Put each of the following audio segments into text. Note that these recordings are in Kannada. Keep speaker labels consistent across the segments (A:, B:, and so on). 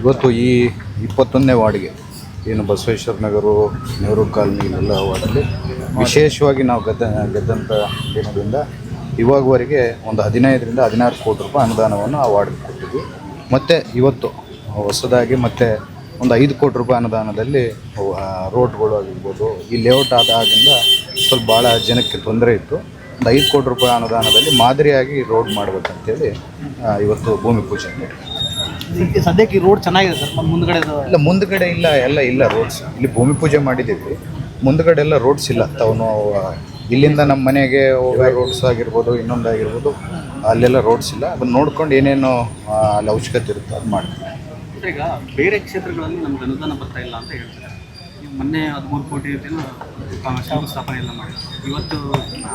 A: ಇವತ್ತು ಈ 21ನೇ ವಾರ್ಡ್ಗೆ ಏನು ಬಸವೇಶ್ವರ ನಗರ ನೆಹರು ಕಾಲನಿ ಇಲ್ಲೆಲ್ಲ ವಾರ್ಡಲ್ಲಿ ವಿಶೇಷವಾಗಿ ನಾವು ಗೆದ್ದಂಥ ದಿನದಿಂದ ಇವಾಗವರೆಗೆ ಒಂದು 15ರಿಂದ 16 ಕೋಟಿ ರೂಪಾಯಿ ಅನುದಾನವನ್ನು ಆ ವಾರ್ಡ್ಗೆ ಕೊಟ್ಟಿದ್ವಿ. ಮತ್ತು ಇವತ್ತು ಹೊಸದಾಗಿ ಮತ್ತೆ ಒಂದು 5 ಕೋಟಿ ರೂಪಾಯಿ ಅನುದಾನದಲ್ಲಿ ರೋಡ್ಗಳು ಆಗಿರ್ಬೋದು, ಈ ಲೇಔಟ್ ಆದಾಗಿಂದ ಸ್ವಲ್ಪ ಭಾಳ ಜನಕ್ಕೆ ತೊಂದರೆ ಇತ್ತು. ಒಂದು 5 ಕೋಟಿ ರೂಪಾಯಿ ಅನುದಾನದಲ್ಲಿ ಮಾದರಿಯಾಗಿ ರೋಡ್ ಮಾಡಬೇಕಂತೇಳಿ ಇವತ್ತು ಭೂಮಿ ಪೂಜೆ ಮಾಡಿ.
B: ಸದ್ಯಕ್ಕೆ ಈ ರೋಡ್ ಚೆನ್ನಾಗಿದೆ ಸರ್, ಮುಂದ್ಗಡೆ
A: ಇಲ್ಲ, ಮುಂದ್ಗಡೆ ಇಲ್ಲ ರೋಡ್ಸ್. ಇಲ್ಲಿ ಭೂಮಿ ಪೂಜೆ ಮಾಡಿದ್ದೀವಿ, ಮುಂದ್ಗಡೆ ಎಲ್ಲ ರೋಡ್ಸ್ ಇಲ್ಲ. ತಾವು ಇಲ್ಲಿಂದ ನಮ್ಮ ಮನೆಗೆ ಹೋಗೋ ರೋಡ್ಸ್ ಆಗಿರ್ಬೋದು, ಇನ್ನೊಂದಾಗಿರ್ಬೋದು, ಅಲ್ಲೆಲ್ಲ ರೋಡ್ಸ್ ಇಲ್ಲ. ಅದನ್ನು ನೋಡ್ಕೊಂಡು ಏನೇನು ಅಲ್ಲಿ ಅವಶ್ಯಕತೆ ಇರುತ್ತೆ ಅದು ಮಾಡ್ತೀವಿ.
B: ಈಗ ಬೇರೆ ಕ್ಷೇತ್ರಗಳಲ್ಲಿ ನಮ್ಗೆ ಅನುದಾನ ಬರ್ತಾ ಇಲ್ಲ ಅಂತ ಹೇಳ್ತಾರೆ. ನೀವು ಮೊನ್ನೆ 13 ಕೋಟಿ ಶಂಕುಸ್ಥಾಪನೆ ಎಲ್ಲ ಮಾಡಿ, ಇವತ್ತು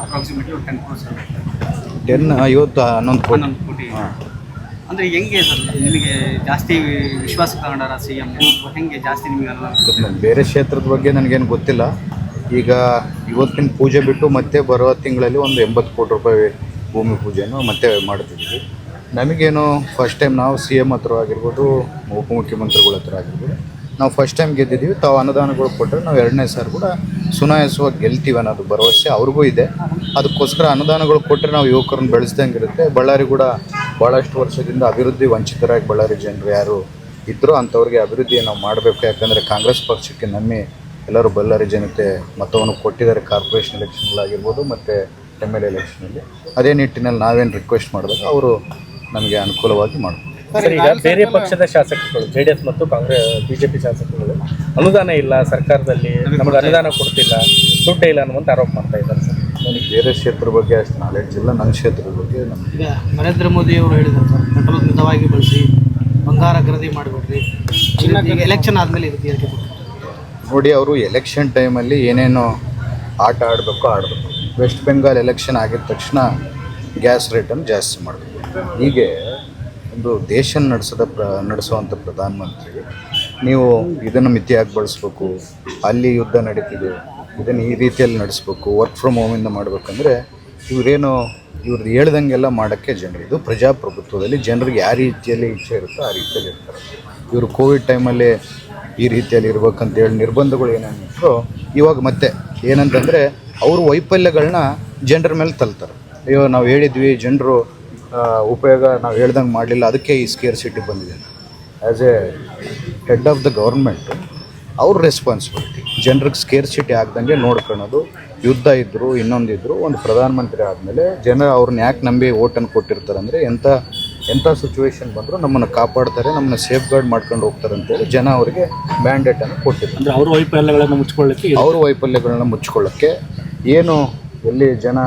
B: ಅಪ್ರಾಕ್ಸಿಮೇಟ್ಲಿ 10 ಕ್ರೋರ್ಸ್
A: ಇವತ್ತು 11 ಕೋಟಿ.
B: ಅಂದರೆ ಹೆಂಗೆ ಸರ್ ನಿಮಗೆ ಜಾಸ್ತಿ ವಿಶ್ವಾಸ ತಗೊಂಡಾರ CM? ಹೆಂಗೆ ಜಾಸ್ತಿ ನಿಮಗೆ ಅನುದಾನ?
A: ಬೇರೆ ಕ್ಷೇತ್ರದ ಬಗ್ಗೆ ನನಗೇನು ಗೊತ್ತಿಲ್ಲ. ಈಗ ಇವತ್ತಿನ ಪೂಜೆ ಬಿಟ್ಟು ಮತ್ತೆ ಬರೋ ತಿಂಗಳಲ್ಲಿ ಒಂದು 80 ಕೋಟಿ ರೂಪಾಯಿ ಭೂಮಿ ಪೂಜೆಯನ್ನು ಮತ್ತೆ ಮಾಡ್ತಿದ್ವಿ. ನಮಗೇನು ಫಸ್ಟ್ ಟೈಮ್ ನಾವು CM ಹತ್ರ ಆಗಿರ್ಬೋದು, ಉಪಮುಖ್ಯಮಂತ್ರಿಗಳ ಹತ್ರ ಆಗಿರ್ಬೋದು, ನಾವು ಫಸ್ಟ್ ಟೈಮ್ ಗೆದ್ದಿದ್ದೀವಿ. ತಾವು ಅನುದಾನಗಳು ಕೊಟ್ಟರೆ ನಾವು 2ನೇ ಸಾರಿ ಕೂಡ ಸುನಾಯಾಸವಾಗಿ ಗೆಲ್ತೀವಿ ಅನ್ನೋದು ಭರವಸೆ ಅವ್ರಿಗೂ ಇದೆ. ಅದಕ್ಕೋಸ್ಕರ ಅನುದಾನಗಳು ಕೊಟ್ಟರೆ ನಾವು ಯುವಕರನ್ನ ಬೆಳೆಸ್ದಂಗೆ ಇರುತ್ತೆ. ಬಳ್ಳಾರಿ ಕೂಡ ಭಾಳಷ್ಟು ವರ್ಷದಿಂದ ಅಭಿವೃದ್ಧಿ ವಂಚಿತರಾಗಿ ಬಳ್ಳಾರಿ ಜನರು ಯಾರು ಇದ್ದರೂ ಅಂಥವ್ರಿಗೆ ಅಭಿವೃದ್ಧಿ ನಾವು ಮಾಡಬೇಕು. ಯಾಕಂದರೆ ಕಾಂಗ್ರೆಸ್ ಪಕ್ಷಕ್ಕೆ ನಂಬಿ ಎಲ್ಲರೂ ಬಳ್ಳಾರಿ ಜನತೆ ಮತವನ್ನು ಕೊಟ್ಟಿದ್ದಾರೆ. ಕಾರ್ಪೊರೇಷನ್ ಎಲೆಕ್ಷನ್ಗಳಾಗಿರ್ಬೋದು ಮತ್ತು MLA ಎಲೆಕ್ಷನಲ್ಲಿ. ಅದೇ ನಿಟ್ಟಿನಲ್ಲಿ ನಾವೇನು ರಿಕ್ವೆಸ್ಟ್ ಮಾಡಿದಾಗ ಅವರು ನಮಗೆ ಅನುಕೂಲವಾಗಿ ಮಾಡ್ಬೋದು.
C: ಸರ್, ಈಗ ಬೇರೆ ಪಕ್ಷದ ಶಾಸಕರು JDS ಮತ್ತು BJP ಶಾಸಕರು ಅನುದಾನ ಇಲ್ಲ ಸರ್ಕಾರದಲ್ಲಿ, ನಮಗೆ ಅನುದಾನ ಕೊಡ್ತಿಲ್ಲ, ದುಡ್ಡೇ ಇಲ್ಲ ಅನ್ನುವಂಥ ಆರೋಪ ಮಾಡ್ತಾ ಇದ್ದಾರೆ ಸರ್.
A: ನನಗೆ ಬೇರೆ ಕ್ಷೇತ್ರದ ಬಗ್ಗೆ ಅಷ್ಟು ನಾಲೆಡ್ಜ್ ಇಲ್ಲ. ನನ್ನ ಕ್ಷೇತ್ರದ ಬಗ್ಗೆ
B: ಈಗ ನರೇಂದ್ರ ಮೋದಿ ಅವರು ಹೇಳಿದ್ದಾರೆ ಸರ್, ಪೆಟ್ರೋಲ್ ಮಿತವಾಗಿ ಬಳಸಿ, ಬಂಗಾರ ಖರೀದಿ ಮಾಡಿಬಿಡ್ರಿ, ಈಗ ಎಲೆಕ್ಷನ್ ಆದಮೇಲೆ ಇದಕ್ಕೆ
A: ನೋಡಿ, ಅವರು ಎಲೆಕ್ಷನ್ ಟೈಮಲ್ಲಿ ಏನೇನು ಆಟ ಆಡಬೇಕೋ ಆಡಬೇಕು. ವೆಸ್ಟ್ ಬೆಂಗಾಲ್ ಎಲೆಕ್ಷನ್ ಆಗಿದ ತಕ್ಷಣ ಗ್ಯಾಸ್ ರೇಟನ್ನು ಜಾಸ್ತಿ ಮಾಡಬೇಕು. ಹೀಗೆ ಒಂದು ದೇಶ ನಡೆಸುವಂಥ ಪ್ರಧಾನಮಂತ್ರಿ ನೀವು ಇದನ್ನು ಮಿತಿಯಾಗಿ ಬಳಸಬೇಕು, ಅಲ್ಲಿ ಯುದ್ಧ ನಡೀತಿದೆ, ಇದನ್ನು ಈ ರೀತಿಯಲ್ಲಿ ನಡೆಸಬೇಕು, ವರ್ಕ್ ಫ್ರಮ್ ಹೋಮಿಂದ ಮಾಡಬೇಕಂದ್ರೆ ಇವ್ರು ಹೇಳ್ದಂಗೆಲ್ಲ ಮಾಡೋಕ್ಕೆ ಜನರು. ಇದು ಪ್ರಜಾಪ್ರಭುತ್ವದಲ್ಲಿ ಜನರಿಗೆ ಯಾವ ರೀತಿಯಲ್ಲಿ ಇಚ್ಛೆ ಇರುತ್ತೋ ಆ ರೀತಿಯಲ್ಲಿ ಇರ್ತಾರೆ. ಇವರು ಕೋವಿಡ್ ಟೈಮಲ್ಲಿ ಈ ರೀತಿಯಲ್ಲಿ ಇರ್ಬೇಕಂತೇಳಿ ನಿರ್ಬಂಧಗಳು ಏನೇನಿದ್ರು, ಇವಾಗ ಮತ್ತೆ ಏನಂತಂದರೆ ಅವರು ವೈಫಲ್ಯಗಳನ್ನ ಜನರ ಮೇಲೆ ತಲ್ತಾರೆ. ಅಯ್ಯೋ ನಾವು ಹೇಳಿದ್ವಿ, ಜನರು ಉಪಯೋಗ ನಾವು ಹೇಳ್ದಂಗೆ ಮಾಡಲಿಲ್ಲ, ಅದಕ್ಕೆ ಈ ಸ್ಕೇರ್ಸಿಟಿ ಬಂದಿದೆ. As A head of the government ಅವ್ರ ರೆಸ್ಪಾನ್ಸಿಬಿಲಿಟಿ ಜನರಿಗೆ ಸ್ಕೇರ್ಸಿಟಿ ಆಗ್ದಂಗೆ ನೋಡ್ಕೊಳ್ಳೋದು. ಯುದ್ಧ ಇದ್ದರು, ಇನ್ನೊಂದಿದ್ರು, ಒಂದು ಪ್ರಧಾನಮಂತ್ರಿ ಆದಮೇಲೆ ಜನ ಅವ್ರನ್ನ ಯಾಕೆ ನಂಬಿ ಓಟನ್ನು ಕೊಟ್ಟಿರ್ತಾರೆ ಅಂದರೆ ಎಂಥ ಸಿಚುವೇಶನ್ ಬಂದರೂ ನಮ್ಮನ್ನು ಕಾಪಾಡ್ತಾರೆ, ನಮ್ಮನ್ನು ಸೇಫ್ ಗಾರ್ಡ್ ಮಾಡ್ಕೊಂಡು ಹೋಗ್ತಾರೆ ಅಂತೇಳಿ ಜನ ಅವರಿಗೆ ಮ್ಯಾಂಡೇಟನ್ನು ಕೊಟ್ಟಿದ್ದಾರೆ.
C: ಅಂದರೆ ಅವ್ರ ವೈಫಲ್ಯಗಳನ್ನ ಮುಚ್ಕೊಳ್ಳೋಕ್ಕೆ ಏನು
A: ಎಲ್ಲಿ ಜನ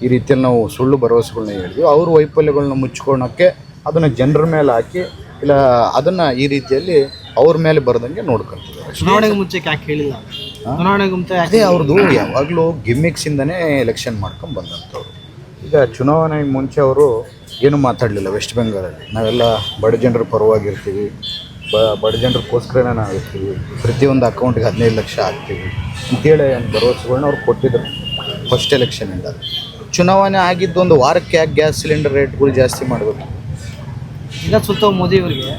A: ಈ ರೀತಿಯಲ್ಲಿ ನಾವು ಸುಳ್ಳು ಭರವಸೆಗಳನ್ನ ಹೇಳಿದ್ವಿ, ಅವ್ರ ವೈಫಲ್ಯಗಳನ್ನ ಮುಚ್ಕೊಳ್ಳೋಕ್ಕೆ ಅದನ್ನು ಜನರ ಮೇಲೆ ಹಾಕಿ, ಇಲ್ಲ ಅದನ್ನು ಈ ರೀತಿಯಲ್ಲಿ ಅವ್ರ ಮೇಲೆ ಬರದಂಗೆ ನೋಡ್ಕೊಳ್ತೀವಿ.
B: ಚುನಾವಣೆಗೆ ಮುಂಚೆ ಯಾಕೆ ಹೇಳಿಲ್ಲ? ಚುನಾವಣೆಗೆ ಮುಂಚೆ
A: ಅದೇ ಅವ್ರದ್ದು ಯಾವಾಗಲೂ ಗಿಮ್ಮಿಕ್ಸಿಂದನೇ ಎಲೆಕ್ಷನ್ ಮಾಡ್ಕೊಂಡು ಬಂದಂಥವ್ರು. ಈಗ ಚುನಾವಣೆಗೆ ಮುಂಚೆ ಅವರು ಏನೂ ಮಾತಾಡಲಿಲ್ಲ. ವೆಸ್ಟ್ ಬೆಂಗಾಲಲ್ಲಿ ನಾವೆಲ್ಲ ಬಡ ಜನರ ಪರವಾಗಿರ್ತೀವಿ, ಬಡ ಜನರಿಗೋಸ್ಕರನೇ ನಾವು ಇರ್ತೀವಿ, ಪ್ರತಿಯೊಂದು ಅಕೌಂಟಿಗೆ 15 ಲಕ್ಷ ಹಾಕ್ತೀವಿ ಅಂತೇಳಿ ಭರವಸೆಗಳನ್ನ ಅವ್ರು ಕೊಟ್ಟಿದ್ರು ಫಸ್ಟ್ ಎಲೆಕ್ಷನಿಂದ. ಚುನಾವಣೆ ಆಗಿದ್ದು ಒಂದು ವಾರಕ್ಕೆ ಯಾಕೆ ಗ್ಯಾಸ್ ಸಿಲಿಂಡರ್ ರೇಟ್ಗಳು ಜಾಸ್ತಿ ಮಾಡಬೇಕು?
B: ಈಗ ಸುತ್ತ ಮೋದಿಯವರಿಗೆ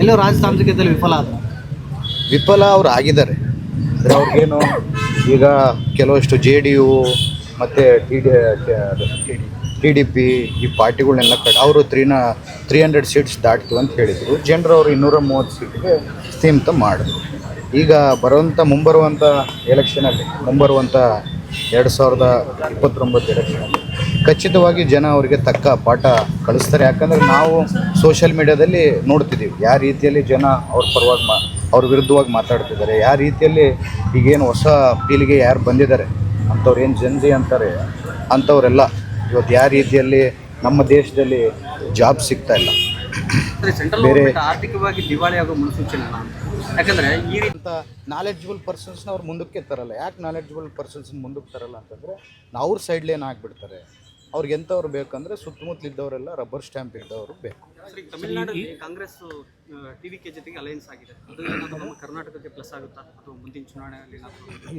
B: ಎಲ್ಲೋ ರಾಜತಾಂತ್ರಿಕದಲ್ಲಿ ವಿಫಲ ಅವ್ರು
A: ಆಗಿದ್ದಾರೆ. ಅಂದರೆ ಅವ್ರಿಗೇನು ಈಗ ಕೆಲವಷ್ಟು JDU ಮತ್ತು TDP ಈ ಪಾರ್ಟಿಗಳನ್ನೆಲ್ಲ ಅವರು 300 ಸೀಟ್ಸ್ ದಾಟ್ತೀವಿ ಅಂತ ಹೇಳಿದರು. ಜನರು ಅವರು 230 ಸೀಟ್ಗೆ ಸೀಮಿತ ಮಾಡಿದ್ರು. ಈಗ ಮುಂಬರುವಂಥ ಎಲೆಕ್ಷನಲ್ಲಿ, ಮುಂಬರುವಂಥ 2029 ಎಲೆಕ್ಷನಲ್ಲಿ ಖಚಿತವಾಗಿ ಜನ ಅವರಿಗೆ ತಕ್ಕ ಪಾಠ ಕಳಿಸ್ತಾರೆ. ಯಾಕಂದರೆ ನಾವು ಸೋಷಿಯಲ್ ಮೀಡಿಯಾದಲ್ಲಿ ನೋಡ್ತಿದ್ದೀವಿ ಯಾವ ರೀತಿಯಲ್ಲಿ ಜನ ಅವ್ರ ಪರವಾಗಿ ಅವ್ರ ವಿರುದ್ಧವಾಗಿ ಮಾತಾಡ್ತಿದ್ದಾರೆ, ಯಾವ ರೀತಿಯಲ್ಲಿ ಈಗೇನು ಹೊಸ ಪೀಳಿಗೆ ಯಾರು ಬಂದಿದ್ದಾರೆ ಅಂಥವ್ರು ಏನು ಜನ್ಜಿ ಅಂತಾರೆ ಅಂಥವರೆಲ್ಲ ಇವತ್ತು ಯಾವ ರೀತಿಯಲ್ಲಿ ನಮ್ಮ ದೇಶದಲ್ಲಿ ಜಾಬ್ ಸಿಗ್ತಾ ಇಲ್ಲ.
B: ಬೇರೆ ಆರ್ಥಿಕವಾಗಿ ದಿವಾಳಿ ಆಗೋ ಮುನ್ಸೂಚನೆ. ಯಾಕಂದರೆ ಈ ರೀತಿ
A: ನಾಲೆಡ್ಜಬಲ್ ಪರ್ಸನ್ಸ್ನ ಅವ್ರು ಮುಂದಕ್ಕೆ ತರಲ್ಲ. ಯಾಕೆ ನಾಲೆಡ್ಜಬಲ್ ಪರ್ಸನ್ಸ್ನ ಮುಂದಕ್ಕೆ ತರಲ್ಲ ಅಂತಂದರೆ ಅವ್ರ ಸೈಡ್ ಲೇನ್ ಆಗಿಬಿಡ್ತಾರೆ. ಅವ್ರಿಗೆ ಎಂಥವ್ರು ಬೇಕಂದರೆ ಸುತ್ತಮುತ್ತಲಿದ್ದವರೆಲ್ಲ ರಬ್ಬರ್ ಸ್ಟ್ಯಾಂಪ್ ಇದ್ದವರು ಬೇಕು.
B: ತಮಿಳುನಾಡಲ್ಲಿ ಕಾಂಗ್ರೆಸ್ TVK ಜೊತೆಗೆ ಅಲಯನ್ಸ್ ಆಗಿದೆ. ಅದು ಏನಾದರೂ ನಮ್ಮ ಕರ್ನಾಟಕಕ್ಕೆ ಪ್ಲಸ್ ಆಗುತ್ತಾ ಅಥವಾ ಮುಂದಿನ ಚುನಾವಣೆಯಲ್ಲಿ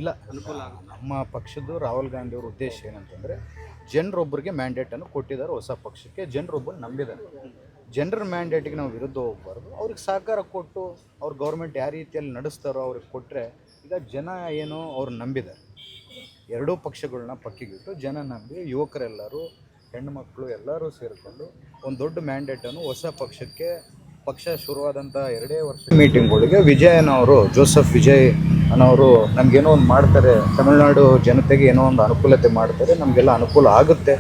A: ಇಲ್ಲ,
B: ಅನುಕೂಲ ಆಗುತ್ತೆ?
A: ನಮ್ಮ ಪಕ್ಷದ್ದು ರಾಹುಲ್ ಗಾಂಧಿ ಅವ್ರ ಉದ್ದೇಶ ಏನಂತಂದರೆ ಜನರೊಬ್ಬರಿಗೆ ಮ್ಯಾಂಡೇಟನ್ನು ಕೊಟ್ಟಿದ್ದಾರೆ ಹೊಸ ಪಕ್ಷಕ್ಕೆ, ಜನರೊಬ್ಬರು ನಂಬಿದ್ದಾರೆ. ಜನರ ಮ್ಯಾಂಡೇಟಿಗೆ ನಾವು ವಿರುದ್ಧ ಹೋಗಬಾರ್ದು. ಅವ್ರಿಗೆ ಸಹಕಾರ ಕೊಟ್ಟು ಅವ್ರ ಗೌರ್ಮೆಂಟ್ ಯಾವ ರೀತಿಯಲ್ಲಿ ನಡೆಸ್ತಾರೋ ಅವ್ರಿಗೆ ಕೊಟ್ಟರೆ, ಈಗ ಜನ ಏನು ಅವ್ರು ನಂಬಿದ್ದಾರೆ, ಎರಡೂ ಪಕ್ಷಗಳನ್ನ ಪಕ್ಕಿಗಿಟ್ಟು ಜನ ನಂಬಿ ಯುವಕರೆಲ್ಲರೂ ಹೆಣ್ಣುಮಕ್ಕಳು ಎಲ್ಲರೂ ಸೇರಿಕೊಂಡು ಒಂದು ದೊಡ್ಡ ಮ್ಯಾಂಡೇಟನ್ನು ಹೊಸ ಪಕ್ಷ ಶುರುವಾದಂಥ 2 ವರ್ಷ ಮೀಟಿಂಗ್ಗಳಿಗೆ ವಿಜಯನವರು, ಜೋಸೆಫ್ ವಿಜಯ್ ಅನ್ನೋರು ನಮಗೇನೋ ಒಂದು ಮಾಡ್ತಾರೆ, ತಮಿಳುನಾಡು ಜನತೆಗೆ ಏನೋ ಒಂದು ಅನುಕೂಲತೆ ಮಾಡ್ತಾರೆ, ನಮಗೆಲ್ಲ ಅನುಕೂಲ ಆಗುತ್ತೆ,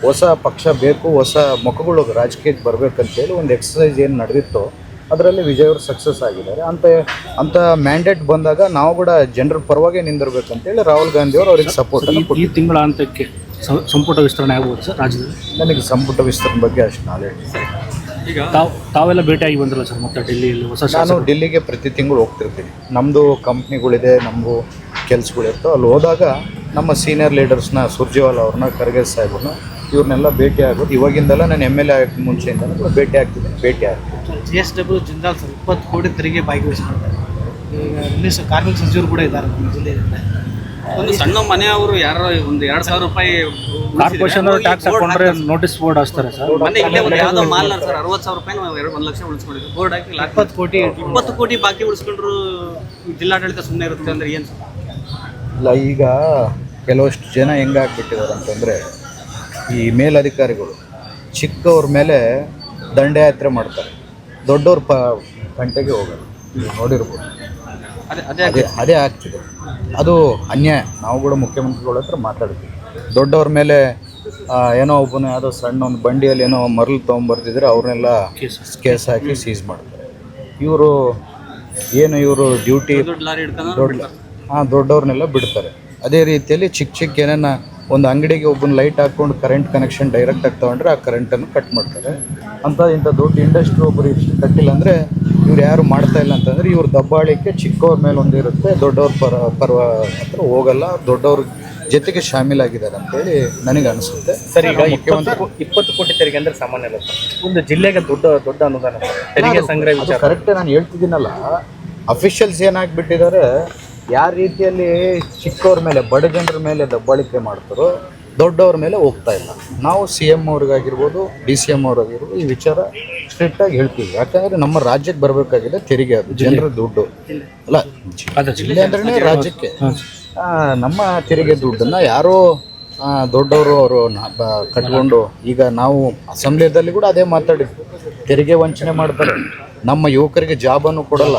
A: ಹೊಸ ಪಕ್ಷ ಬೇಕು, ಹೊಸ ಮುಖಗಳು ರಾಜಕೀಯಕ್ಕೆ ಬರಬೇಕಂತೇಳಿ ಒಂದು ಎಕ್ಸಸೈಸ್ ಏನು ನಡೆದಿತ್ತು, ಅದರಲ್ಲಿ ವಿಜಯ್ ಅವರು ಸಕ್ಸಸ್ ಆಗಿದ್ದಾರೆ. ಅಂಥ ಮ್ಯಾಂಡೇಟ್ ಬಂದಾಗ ನಾವು ಕೂಡ ಜನರ ಪರವಾಗಿ ನಿಂದಿರ್ಬೇಕಂತೇಳಿ ರಾಹುಲ್ ಗಾಂಧಿ ಅವರು ಅವ್ರಿಗೆ ಸಪೋರ್ಟ್
B: ಈ ತಿಂಗಳ ಹಂತಕ್ಕೆ ಸಂಪುಟ ವಿಸ್ತರಣೆ ಆಗ್ಬೋದು ಸರ್ ರಾಜ್ಯದಲ್ಲಿ?
A: ನನಗೆ ಸಂಪುಟ ವಿಸ್ತರಣೆ ಬಗ್ಗೆ ಅಷ್ಟು ನಾಲೆಡ್ಜ್.
B: ಈಗ ತಾವೆಲ್ಲ ಭೇಟಿಯಾಗಿ ಬಂದಿರಲ್ಲ ಸರ್ ಮತ್ತೆ ಡಿಲ್ಲಿಯಲ್ಲಿ ಹೊಸ
A: ನಾನು ಡಿಲ್ಲಿಗೆ ಪ್ರತಿ ತಿಂಗಳು ಹೋಗ್ತಿರ್ತೀನಿ. ನಮ್ಮದು ಕಂಪ್ನಿಗಳಿದೆ, ನಮಗೂ ಕೆಲಸಗಳಿರ್ತವೆ. ಅಲ್ಲಿ ಹೋದಾಗ ನಮ್ಮ ಸೀನಿಯರ್ ಲೀಡರ್ಸ್ನ, ಸುರ್ಜೇವಾಲಾ ಅವ್ರನ್ನ, ಖರ್ಗೆ ಸಾಹೇಬ್ರನ್ನ, ಇವ್ರನ್ನೆಲ್ಲ ಭೇಟಿ ಆಗೋದು. ಇವಾಗಿಂದಲ್ಲ, ನಾನು MLA ಆಗೋಕ್ಕೆ ಮುಂಚೆಯಿಂದ ಭೇಟಿ ಆಗ್ತೀನಿ.
B: JSW ಜಿಂದಾಲ್ ಸರ್ 20 ಕೋಟಿ ತೆರಿಗೆ ಭಾಗವಹಿಸ್ಕೊಳ್ತಾರೆ. ಈಗ ಕಾರ್ಮಿಕ ಸಚಿವರು ಕೂಡ ಇದ್ದಾರೆ ನಮ್ಮ ಜಿಲ್ಲೆಯಲ್ಲಿ. ಒಂದು ಸಣ್ಣ ಮನೆಯವರು ಯಾರೋ ಒಂದು 2,000 ರೂಪಾಯಿ ಕಾರ್ಪೊರೇಷನ್ ಟ್ಯಾಕ್ಸ್ ಹಾಕೊಂಡ್ರೆ ನೋಟಿಸ್ ಬೋರ್ಡ್ ಹಾಕ್ತಾರೆ ಸರ್. ಮನೆ ಇಲ್ಲೇ ಒಂದು ಯಾವುದೋ ಮಾಲ್ ಸರ್ 60,000 ರೂಪಾಯಿ 1 ಲಕ್ಷ ಉಳಿಸ್ಕೊಂಡಿದ್ರು. ಬೋರ್ಡ್ ಹಾಕಿ 20 ಕೋಟಿ ಬಾಕಿ ಉಳಿಸ್ಕೊಂಡ್ರು ಜಿಲ್ಲಾಡಳಿತ ಸುಮ್ಮನೆ ಇರುತ್ತೆ ಅಂದ್ರೆ ಏನು ಸರ್?
A: ಇಲ್ಲ, ಈಗ ಕೆಲವಷ್ಟು ಜನ ಹೆಂಗಾಗ್ಬಿಟ್ಟಿದ್ದಾರೆ ಅಂತಂದರೆ, ಈ ಮೇಲಧಿಕಾರಿಗಳು ಚಿಕ್ಕವ್ರ ಮೇಲೆ ದಂಡಯಾತ್ರೆ ಮಾಡ್ತಾರೆ, ದೊಡ್ಡವ್ರ ಗಂಟೆಗೆ ಹೋಗಲ್ಲ. ನೀವು ನೋಡಿರ್ಬೋದು, ಅದೇ ಆಗ್ತಿದೆ. ಅದು ಅನ್ಯಾಯ. ನಾವು ಕೂಡ ಮುಖ್ಯಮಂತ್ರಿಗಳ ಹತ್ರ ಮಾತಾಡ್ತೀವಿ. ದೊಡ್ಡವ್ರ ಮೇಲೆ ಏನೋ ಒಬ್ಬನ ಯಾವುದೋ ಸಣ್ಣ ಒಂದು ಬಂಡಿಯಲ್ಲಿ ಏನೋ ಮರಳು ತೊಗೊಂಬರ್ತಿದ್ರೆ ಅವ್ರನ್ನೆಲ್ಲ ಕೇಸ್ ಹಾಕಿ ಸೀಸ್ ಮಾಡ್ತಾರೆ. ಇವರು ಡ್ಯೂಟಿ ದೊಡ್ಡವ್ರನ್ನೆಲ್ಲ ಬಿಡ್ತಾರೆ. ಅದೇ ರೀತಿಯಲ್ಲಿ ಚಿಕ್ಕ ಏನೇನ ಒಂದು ಅಂಗಡಿಗೆ ಒಬ್ಬನ ಲೈಟ್ ಹಾಕ್ಕೊಂಡು ಕರೆಂಟ್ ಕನೆಕ್ಷನ್ ಡೈರೆಕ್ಟಾಗಿ ತೊಗೊಂಡ್ರೆ ಆ ಕರೆಂಟನ್ನು ಕಟ್ ಮಾಡ್ತಾರೆ. ಇಂಥ ದೊಡ್ಡ ಇಂಡಸ್ಟ್ರಿ ಒಬ್ಬರು ಇಷ್ಟು ಕಟ್ಟಿಲ್ಲ ಅಂದರೆ ಇವ್ರು ಯಾರು ಮಾಡ್ತಾ ಇಲ್ಲ ಅಂತಂದರೆ ಇವ್ರ ದಬ್ಬಾಳಿಕೆ ಚಿಕ್ಕವ್ರ ಮೇಲೆ ಒಂದು ಇರುತ್ತೆ, ದೊಡ್ಡವ್ರ ಪರ್ವ ಹತ್ರ ಹೋಗಲ್ಲ, ದೊಡ್ಡವ್ರ ಜೊತೆಗೆ ಶಾಮೀಲಾಗಿದ್ದಾರೆ ಅಂತೇಳಿ ನನಗೆ ಅನಿಸುತ್ತೆ.
C: ಸರ್, ಈಗ 20 ಕೋಟಿ ತೆರಿಗೆ ಅಂದರೆ ಸಾಮಾನ್ಯ ಅಲ್ಲ ಸರ್. ಒಂದು ಜಿಲ್ಲೆಗೆ ದೊಡ್ಡ ಅನುದಾನ ತೆರಿಗೆ ಸಂಗ್ರಹ ವಿಚಾರ
A: ಕರೆಕ್ಟೇ. ನಾನು ಹೇಳ್ತಿದ್ದೀನಲ್ಲ, ಅಫಿಷಿಯಲ್ಸ್ ಏನಾಗ್ಬಿಟ್ಟಿದ್ದಾರೆ, ಯಾವ ರೀತಿಯಲ್ಲಿ ಚಿಕ್ಕವ್ರ ಮೇಲೆ, ಬಡ ಜನರ ಮೇಲೆ ದಬ್ಬಾಳಿಕೆ ಮಾಡ್ತಾರೋ ದೊಡ್ಡವ್ರ ಮೇಲೆ ಹೋಗ್ತಾ ಇಲ್ಲ. ನಾವು CM ಅವ್ರಿಗಾಗಿರ್ಬೋದು, DCM ಅವ್ರಿಗಾಗಿರ್ಬೋದು ಈ ವಿಚಾರ ಸ್ಟ್ರಿಕ್ಟಾಗಿ ಹೇಳ್ತೀವಿ. ಯಾಕಂದರೆ ನಮ್ಮ ರಾಜ್ಯಕ್ಕೆ ಬರಬೇಕಾಗಿದೆ ತೆರಿಗೆ, ಅದು ಜನರ ದುಡ್ಡು ಅಲ್ಲ. ಜಿಲ್ಲೆ ಅಂದ್ರೆ ರಾಜ್ಯಕ್ಕೆ ನಮ್ಮ ತೆರಿಗೆ ದುಡ್ಡನ್ನು ಯಾರೋ ದೊಡ್ಡವರು ಅವರು ಕಟ್ಕೊಂಡು, ಈಗ ನಾವು ಅಸೆಂಬ್ಲಿಯಲ್ಲಿ ಕೂಡ ಅದೇ ಮಾತಾಡಿದ್ವಿ, ತೆರಿಗೆ ವಂಚನೆ ಮಾಡ್ತಾರೆ, ನಮ್ಮ ಯುವಕರಿಗೆ ಜಾಬನ್ನು ಕೊಡಲ್ಲ.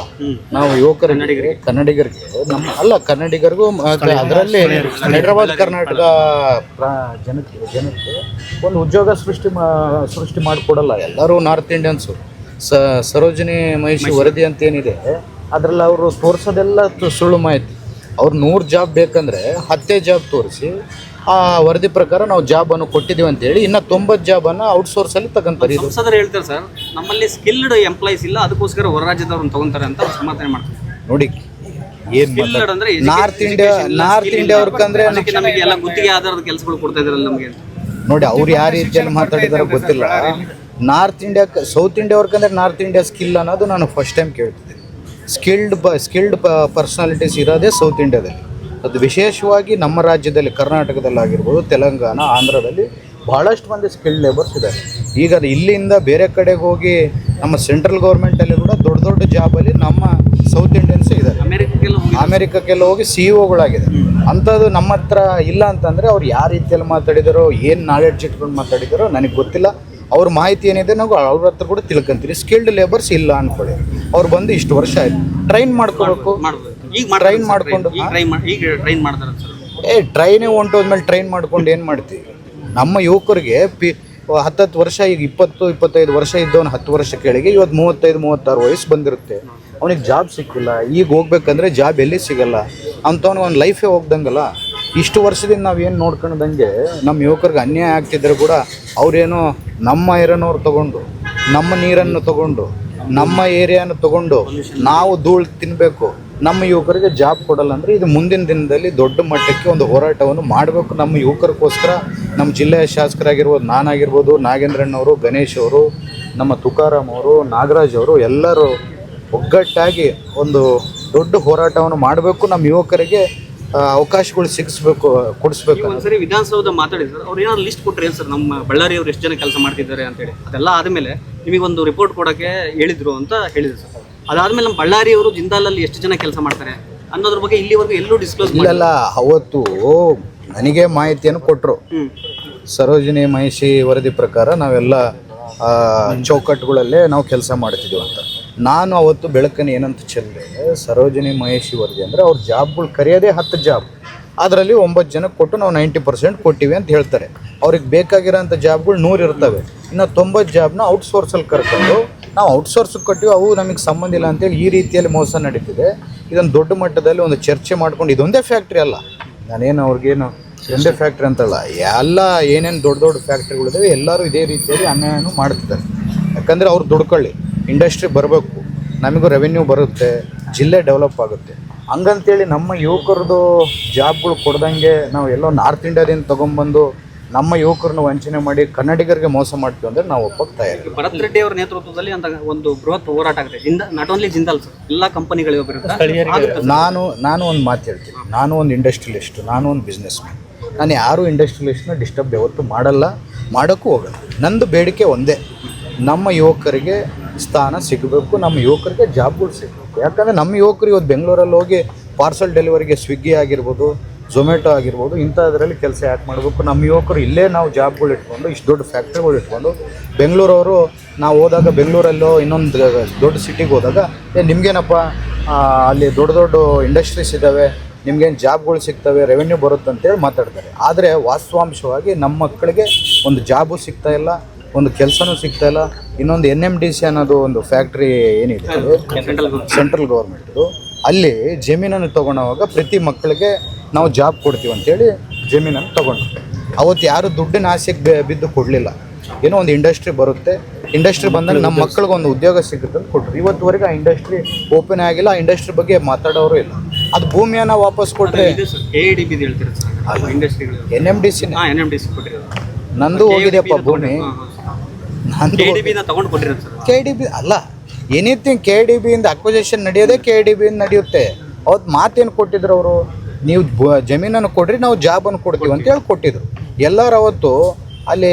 A: ನಾವು ಕನ್ನಡಿಗರಿಗೆ ಕನ್ನಡಿಗರಿಗೂ ಅದರಲ್ಲಿ ಹೈದರಾಬಾದ್ ಕರ್ನಾಟಕ ಜನಕ್ಕೆ ಒಂದು ಉದ್ಯೋಗ ಸೃಷ್ಟಿ ಮಾಡಿಕೊಡಲ್ಲ. ಎಲ್ಲರೂ ನಾರ್ತ್ ಇಂಡಿಯನ್ಸು. ಸರೋಜಿನಿ ಮಹಿಷಿ ವರದಿ ಅಂತ ಏನಿದೆ ಅದರಲ್ಲಿ ಅವರು ತೋರಿಸೋದೆಲ್ಲ ಸುಳ್ಳು ಮಾಹಿತಿ. ಅವ್ರು 100 ಜಾಬ್ ಬೇಕಂದರೆ 10 ಜಾಬ್ ತೋರಿಸಿ ಆ ವರದಿ ಪ್ರಕಾರ ನಾವು ಜಾಬನ್ನು ಕೊಟ್ಟಿದ್ದೀವಿ ಅಂತೇಳಿ ಇನ್ನು 90 ಜಾಬನ್ನು ಔಟ್ಸೋರ್ಸಲ್ಲಿ ತಗೊಂತಾರೆ.
B: ಸಂಸದರು ಹೇಳ್ತಾರೆ ಸರ್, ನಮ್ಮಲ್ಲಿ ಸ್ಕಿಲ್ಡ್ ಎಂಪ್ಲಾಯೀಸ್ ಇಲ್ಲ, ಅದಕ್ಕೋಸ್ಕರ ಹೊರ ರಾಜ್ಯದವ್ರನ್ನ ತಗೊಂತಾರೆ ಅಂತ ಸಮರ್ಥನೆ ಮಾಡ್ತಾರೆ.
A: ನೋಡಿ, ಏನು ನಾರ್ತ್ ಇಂಡಿಯಾ ಅವ್ರಿಗಂದ್ರೆ
B: ನಮಗೆ ಎಲ್ಲ ಗುತ್ತಿಗೆ ಆಧಾರದ ಕೆಲಸಗಳು ಕೊಡ್ತಾ ಇದ್ರಲ್ಲ ನಮಗೆ.
A: ನೋಡಿ, ಅವ್ರು ಯಾವ ರೀತಿಯಲ್ಲಿ ಮಾತಾಡಿದಾರೋ ಗೊತ್ತಿಲ್ಲ. ನಾರ್ತ್ ಇಂಡಿಯಾ, ಸೌತ್ ಇಂಡಿಯಾ ಅವ್ರಿಗಂದ್ರೆ ನಾರ್ತ್ ಇಂಡಿಯಾ ಸ್ಕಿಲ್ ಅನ್ನೋದು ನಾನು ಫಸ್ಟ್ ಟೈಮ್ ಕೇಳ್ತಿದ್ದೆ. ಸ್ಕಿಲ್ಡ್ ಪರ್ಸನಾಲಿಟೀಸ್ ಇರೋದೇ ಸೌತ್ ಇಂಡಿಯಾದಲ್ಲಿ. ಅದು ವಿಶೇಷವಾಗಿ ನಮ್ಮ ರಾಜ್ಯದಲ್ಲಿ, ಕರ್ನಾಟಕದಲ್ಲಾಗಿರ್ಬೋದು, ತೆಲಂಗಾಣ, ಆಂಧ್ರದಲ್ಲಿ ಭಾಳಷ್ಟು ಮಂದಿ ಸ್ಕಿಲ್ಡ್ ಲೇಬರ್ಸ್ ಇದ್ದಾರೆ. ಈಗ ಇಲ್ಲಿಂದ ಬೇರೆ ಕಡೆಗೆ ಹೋಗಿ ನಮ್ಮ ಸೆಂಟ್ರಲ್ ಗೌರ್ಮೆಂಟಲ್ಲಿ ಕೂಡ ದೊಡ್ಡ ಜಾಬಲ್ಲಿ ನಮ್ಮ ಸೌತ್ ಇಂಡಿಯನ್ಸೇ ಇದ್ದಾರೆ. ಅಮೆರಿಕಕ್ಕೆಲ್ಲ ಹೋಗಿ CEO ಅಂಥದ್ದು ನಮ್ಮ ಹತ್ರ ಇಲ್ಲ ಅಂತಂದರೆ ಅವ್ರು ಯಾವ ರೀತಿಯಲ್ಲಿ ಮಾತಾಡಿದಾರೋ, ಏನು ನಾಲೆಡ್ಜ್ ಇಟ್ಕೊಂಡು ಮಾತಾಡಿದಾರೋ ನನಗೆ ಗೊತ್ತಿಲ್ಲ. ಅವ್ರ ಮಾಹಿತಿ ಏನಿದೆ ನಾವು ಅವ್ರ ಹತ್ರ ಕೂಡ ತಿಳ್ಕೊಂತೀವಿ. ಸ್ಕಿಲ್ಡ್ ಲೇಬರ್ಸ್ ಇಲ್ಲ ಅಂದ್ಕೊಳ್ಳಿ, ಅವ್ರು ಬಂದು ಇಷ್ಟು ವರ್ಷ ಆಯಿತು, ಟ್ರೈನ್ ಮಾಡ್ಕೋಬೇಕು. ಟ್ರೈನ್ ಮಾಡಿಕೊಂಡು ಟ್ರೈನೇ ಹೊಂಟೋದ್ಮೇಲೆ ಟ್ರೈನ್ ಮಾಡ್ಕೊಂಡು ಏನು ಮಾಡ್ತೀವಿ? ನಮ್ಮ ಯುವಕರಿಗೆ 10 ವರ್ಷ, ಈಗ 20-25 ವರ್ಷ ಇದ್ದವನು 10 ವರ್ಷ ಕೆಳಗೆ ಇವತ್ತು 35-36 ವಯಸ್ಸು ಬಂದಿರುತ್ತೆ. ಅವನಿಗೆ ಜಾಬ್ ಸಿಕ್ಕಿಲ್ಲ. ಈಗ ಹೋಗ್ಬೇಕಂದ್ರೆ ಜಾಬ್ ಎಲ್ಲಿ ಸಿಗಲ್ಲ ಅಂಥವ್ನಿಗೆ ಒಂದು ಲೈಫೇ ಹೋಗ್ದಂಗಲ್ಲ. ಇಷ್ಟು ವರ್ಷದಿಂದ ನಾವೇನು ನೋಡ್ಕೊಂಡಂಗೆ ನಮ್ಮ ಯುವಕರಿಗೆ ಅನ್ಯಾಯ ಆಗ್ತಿದ್ರೆ ಕೂಡ ಅವರೇನೋ ನಮ್ಮ ಐರನ್ನವ್ರು ತೊಗೊಂಡು, ನಮ್ಮ ನೀರನ್ನು ತೊಗೊಂಡು, ನಮ್ಮ ಏರಿಯಾನ ತೊಗೊಂಡು ನಾವು ಧೂಳು ತಿನ್ನಬೇಕು, ನಮ್ಮ ಯುವಕರಿಗೆ ಜಾಬ್ ಕೊಡಲ್ಲ ಅಂದರೆ ಇದು ಮುಂದಿನ ದಿನದಲ್ಲಿ ದೊಡ್ಡ ಮಟ್ಟಕ್ಕೆ ಒಂದು ಹೋರಾಟವನ್ನು ಮಾಡಬೇಕು. ನಮ್ಮ ಯುವಕರಿಗೋಸ್ಕರ ನಮ್ಮ ಜಿಲ್ಲೆಯ ಶಾಸಕರಾಗಿರ್ಬೋದು, ನಾನಾಗಿರ್ಬೋದು, ನಾಗೇಂದ್ರಣ್ಣವರು, ಗಣೇಶ್ ಅವರು, ನಮ್ಮ ತುಕಾರಾಮ್ ಅವರು, ನಾಗರಾಜ್ ಅವರು ಎಲ್ಲರೂ ಒಗ್ಗಟ್ಟಾಗಿ ಒಂದು ದೊಡ್ಡ ಹೋರಾಟವನ್ನು ಮಾಡಬೇಕು. ನಮ್ಮ ಯುವಕರಿಗೆ ಅವಕಾಶಗಳು ಕೊಡಿಸ್ಬೇಕು.
B: ಸರಿ, ವಿಧಾನಸೌಧ ಮಾತಾಡಿದ್ರು, ಅವ್ರು ಏನಾದ್ರು ಲಿಸ್ಟ್ ಕೊಟ್ಟರೆ ಏನು ಸರ್, ನಮ್ಮ ಬಳ್ಳಾರಿ ಅವ್ರು ಎಷ್ಟು ಜನ ಕೆಲಸ ಮಾಡ್ತಿದ್ದಾರೆ ಅಂತೇಳಿ? ಅದೆಲ್ಲ ಆದಮೇಲೆ
D: ನಿಮಗೊಂದು ರಿಪೋರ್ಟ್ ಕೊಡೋಕ್ಕೆ ಹೇಳಿದ್ರು ಅಂತ ಹೇಳಿದ್ರು ಸರ್. ಅದಾದ್ಮೇಲೆ ನಮ್ಮ ಬಳ್ಳಾರಿಯವರು ಜಿಂದಾಲಲ್ಲಿ ಎಷ್ಟು ಜನ ಕೆಲಸ ಮಾಡ್ತಾರೆ ಅನ್ನೋದ್ರ ಬಗ್ಗೆ ಇಲ್ಲಿವರೆಗೂ ಎಲ್ಲೂ ಡಿಸ್ಕ್ಲೋಸ್
A: ಇಲ್ಲ. ಅವತ್ತು ನನಗೆ ಮಾಹಿತಿಯನ್ನು ಕೊಟ್ಟರು. ಸರೋಜಿನಿ ಮಹಿಷಿ ವರದಿ ಪ್ರಕಾರ ನಾವೆಲ್ಲ ಚೌಕಟ್ಟುಗಳಲ್ಲೇ ನಾವು ಕೆಲಸ ಮಾಡ್ತಿದ್ದೀವಿ ಅಂತ. ನಾನು ಅವತ್ತು ಬೆಳಕನ್ನು ಏನಂತ ಚೆಲ್ಲಿದೆ, ಸರೋಜಿನಿ ಮಹಿಷಿ ವರದಿ ಅಂದರೆ ಅವ್ರ ಜಾಬ್ಗಳು ಕರೆಯೋದೇ 10 ಜಾಬ್, ಅದರಲ್ಲಿ 9 ಜನಕ್ಕೆ ಕೊಟ್ಟು ನಾವು 90% ಕೊಟ್ಟಿವಿ ಅಂತ ಹೇಳ್ತಾರೆ. ಅವ್ರಿಗೆ ಬೇಕಾಗಿರೋಂಥ ಜಾಬ್ಗಳು 100 ಇರ್ತವೆ, ಇನ್ನು 90 ಜಾಬ್ನ ಔಟ್ಸೋರ್ಸಲ್ಲಿ ಕರ್ಕೊಂಡು ನಾವು ಔಟ್ಸೋರ್ಸ್ಗೆ ಕೊಟ್ಟಿವಿ, ಅವು ನಮಗೆ ಸಂಬಂಧ ಇಲ್ಲ ಅಂತೇಳಿ ಈ ರೀತಿಯಲ್ಲಿ ಮೋಸ ನಡೀತಿದೆ. ಇದನ್ನು ದೊಡ್ಡ ಮಟ್ಟದಲ್ಲಿ ಒಂದು ಚರ್ಚೆ ಮಾಡ್ಕೊಂಡು, ಇದೊಂದೇ ಫ್ಯಾಕ್ಟ್ರಿ ಅಲ್ಲ, ನಾನೇನು ಅವ್ರಿಗೇನು ಒಂದೇ ಫ್ಯಾಕ್ಟ್ರಿ ಅಂತಲ್ಲ, ಎಲ್ಲ ಏನೇನು ದೊಡ್ಡ ದೊಡ್ಡ ಫ್ಯಾಕ್ಟ್ರಿಗಳಿದ್ದಾವೆ ಎಲ್ಲರೂ ಇದೇ ರೀತಿಯಲ್ಲಿ ಅನ್ಯಾಯನೂ ಮಾಡ್ತಿದ್ದಾರೆ. ಯಾಕಂದರೆ ಅವ್ರು ದುಡ್ಕೊಳ್ಳಿ, ಇಂಡಸ್ಟ್ರಿ ಬರಬೇಕು, ನಮಗೂ ರೆವೆನ್ಯೂ ಬರುತ್ತೆ, ಜಿಲ್ಲೆ ಡೆವಲಪ್ ಆಗುತ್ತೆ. ಹಂಗಂತೇಳಿ ನಮ್ಮ ಯುವಕರದು ಜಾಬ್ಗಳು ಕೊಡ್ದಂಗೆ ನಾವು ಎಲ್ಲೋ ನಾರ್ತ್ ಇಂಡಿಯಾದಿಂದ ತೊಗೊಂಬಂದು ನಮ್ಮ ಯುವಕರನ್ನ ವಂಚನೆ ಮಾಡಿ ಕನ್ನಡಿಗರಿಗೆ ಮೋಸ ಮಾಡ್ತೀವಿ ಅಂದರೆ ನಾವು ಒಪ್ಪಕ್ಕೆ ತಯಾರಿ.
D: ಭರತ್ ರೆಡ್ಡಿ ಅವರ ನೇತೃತ್ವದಲ್ಲಿ ಅಂತ ಒಂದು ಬೃಹತ್ ಹೋರಾಟ ಆಗುತ್ತೆ. ನಾಟ್ ಓನ್ಲಿ ಜಿಂದಾಲ್ ಸರ್, ಎಲ್ಲ ಕಂಪನಿಗಳ ವಿರುದ್ಧ.
A: ನಾನು ಒಂದು ಮಾತು ಹೇಳ್ತೀನಿ, ನಾನು ಒಂದು ಇಂಡಸ್ಟ್ರಿಯಲಿಸ್ಟು, ನಾನು ಒಂದು ಬಿಸ್ನೆಸ್ ಮ್ಯಾನ್. ನಾನು ಯಾರೂ ಇಂಡಸ್ಟ್ರಿಯಲಿಸ್ಟ್ನ ಡಿಸ್ಟರ್ಬ್ ಯಾವತ್ತೂ ಮಾಡಲ್ಲ, ಮಾಡೋಕ್ಕೂ ಹೋಗಲ್ಲ. ನಂದು ಬೇಡಿಕೆ ಒಂದೇ, ನಮ್ಮ ಯುವಕರಿಗೆ ಸ್ಥಾನ ಸಿಗಬೇಕು, ನಮ್ಮ ಯುವಕರಿಗೆ ಜಾಬ್ಗಳು ಸಿಗಬೇಕು. ಯಾಕಂದರೆ ನಮ್ಮ ಯುವಕರು ಇವತ್ತು ಬೆಂಗಳೂರಲ್ಲಿ ಹೋಗಿ ಪಾರ್ಸಲ್ ಡೆಲಿವರಿಗೆ ಸ್ವಿಗ್ಗಿ ಆಗಿರ್ಬೋದು, ಝೊಮ್ಯಾಟೊ ಆಗಿರ್ಬೋದು, ಇಂಥದ್ರಲ್ಲಿ ಕೆಲಸ ಯಾಕೆ ಮಾಡಬೇಕು? ನಮ್ಮ ಯುವಕರು ಇಲ್ಲೇ ನಾವು ಜಾಬ್ಗಳು ಇಟ್ಕೊಂಡು, ಇಷ್ಟು ದೊಡ್ಡ ಫ್ಯಾಕ್ಟ್ರಿಗಳು ಇಟ್ಕೊಂಡು, ಬೆಂಗಳೂರವರು ನಾವು ಹೋದಾಗ ಬೆಂಗಳೂರಲ್ಲೋ ಇನ್ನೊಂದು ದೊಡ್ಡ ಸಿಟಿಗೆ ಹೋದಾಗ ನಿಮಗೇನಪ್ಪ ಅಲ್ಲಿ ದೊಡ್ಡ ದೊಡ್ಡ ಇಂಡಸ್ಟ್ರೀಸ್ ಇದ್ದಾವೆ, ನಿಮ್ಗೇನು ಜಾಬ್ಗಳು ಸಿಗ್ತವೆ, ರೆವೆನ್ಯೂ ಬರುತ್ತೆ ಅಂತೇಳಿ ಮಾತಾಡ್ತಾರೆ. ಆದರೆ ವಾಸ್ತವಾಂಶವಾಗಿ ನಮ್ಮ ಮಕ್ಕಳಿಗೆ ಒಂದು ಜಾಬು ಸಿಗ್ತಾಯಿಲ್ಲ, ಒಂದು ಕೆಲಸನೂ ಸಿಗ್ತಾಯಿಲ್ಲ. ಇನ್ನೊಂದು NMDC ಅನ್ನೋದು ಒಂದು ಫ್ಯಾಕ್ಟ್ರಿ ಏನಿದೆ ಸೆಂಟ್ರಲ್ ಗೌರ್ಮೆಂಟ್ದು, ಅಲ್ಲಿ ಜಮೀನನ್ನು ತೊಗೊಳೋವಾಗ ಪ್ರತಿ ಮಕ್ಕಳಿಗೆ ನಾವು ಜಾಬ್ ಕೊಡ್ತೀವಿ ಅಂತೇಳಿ ಜಮೀನನ್ನು ತೊಗೊಂಡ್ರು. ಅವತ್ತು ಯಾರು ದುಡ್ಡಿನ ಆಸೆಗೆ ಬಿದ್ದು ಕೊಡಲಿಲ್ಲ. ಏನೋ ಒಂದು ಇಂಡಸ್ಟ್ರಿ ಬರುತ್ತೆ, ಇಂಡಸ್ಟ್ರಿ ಬಂದಾಗ ನಮ್ಮ ಮಕ್ಕಳಿಗೆ ಒಂದು ಉದ್ಯೋಗ ಸಿಗುತ್ತೆ ಅಂತ ಕೊಟ್ಟರು. ಇವತ್ತುವರೆಗೆ ಆ ಇಂಡಸ್ಟ್ರಿ ಓಪನ್ ಆಗಿಲ್ಲ, ಆ ಇಂಡಸ್ಟ್ರಿ ಬಗ್ಗೆ ಮಾತಾಡೋರು ಇಲ್ಲ. ಅದು ಭೂಮಿಯನ್ನು ವಾಪಸ್ ಕೊಟ್ಟರೆ NMDC ನಂದು ಹೋಗಿದೆಯಪ್ಪ ಭೂಮಿ, ನಂದು KDB ಅಲ್ಲ, ಎನಿಥಿಂಗ್ KDBಯಿಂದ ಅಕ್ವಿಸೇಷನ್ ನಡೆಯೋದೇ KDBಯಿಂದ ನಡೆಯುತ್ತೆ. ಅವತ್ತು ಮಾತೇನು ಕೊಟ್ಟಿದ್ರು ಅವರು, ನೀವು ಜಮೀನನ್ನು ಕೊಡ್ರಿ, ನಾವು ಜಾಬನ್ನು ಕೊಡ್ತೀವಿ ಅಂತೇಳಿ ಕೊಟ್ಟಿದ್ರು. ಎಲ್ಲರೂ ಅವತ್ತು ಅಲ್ಲಿ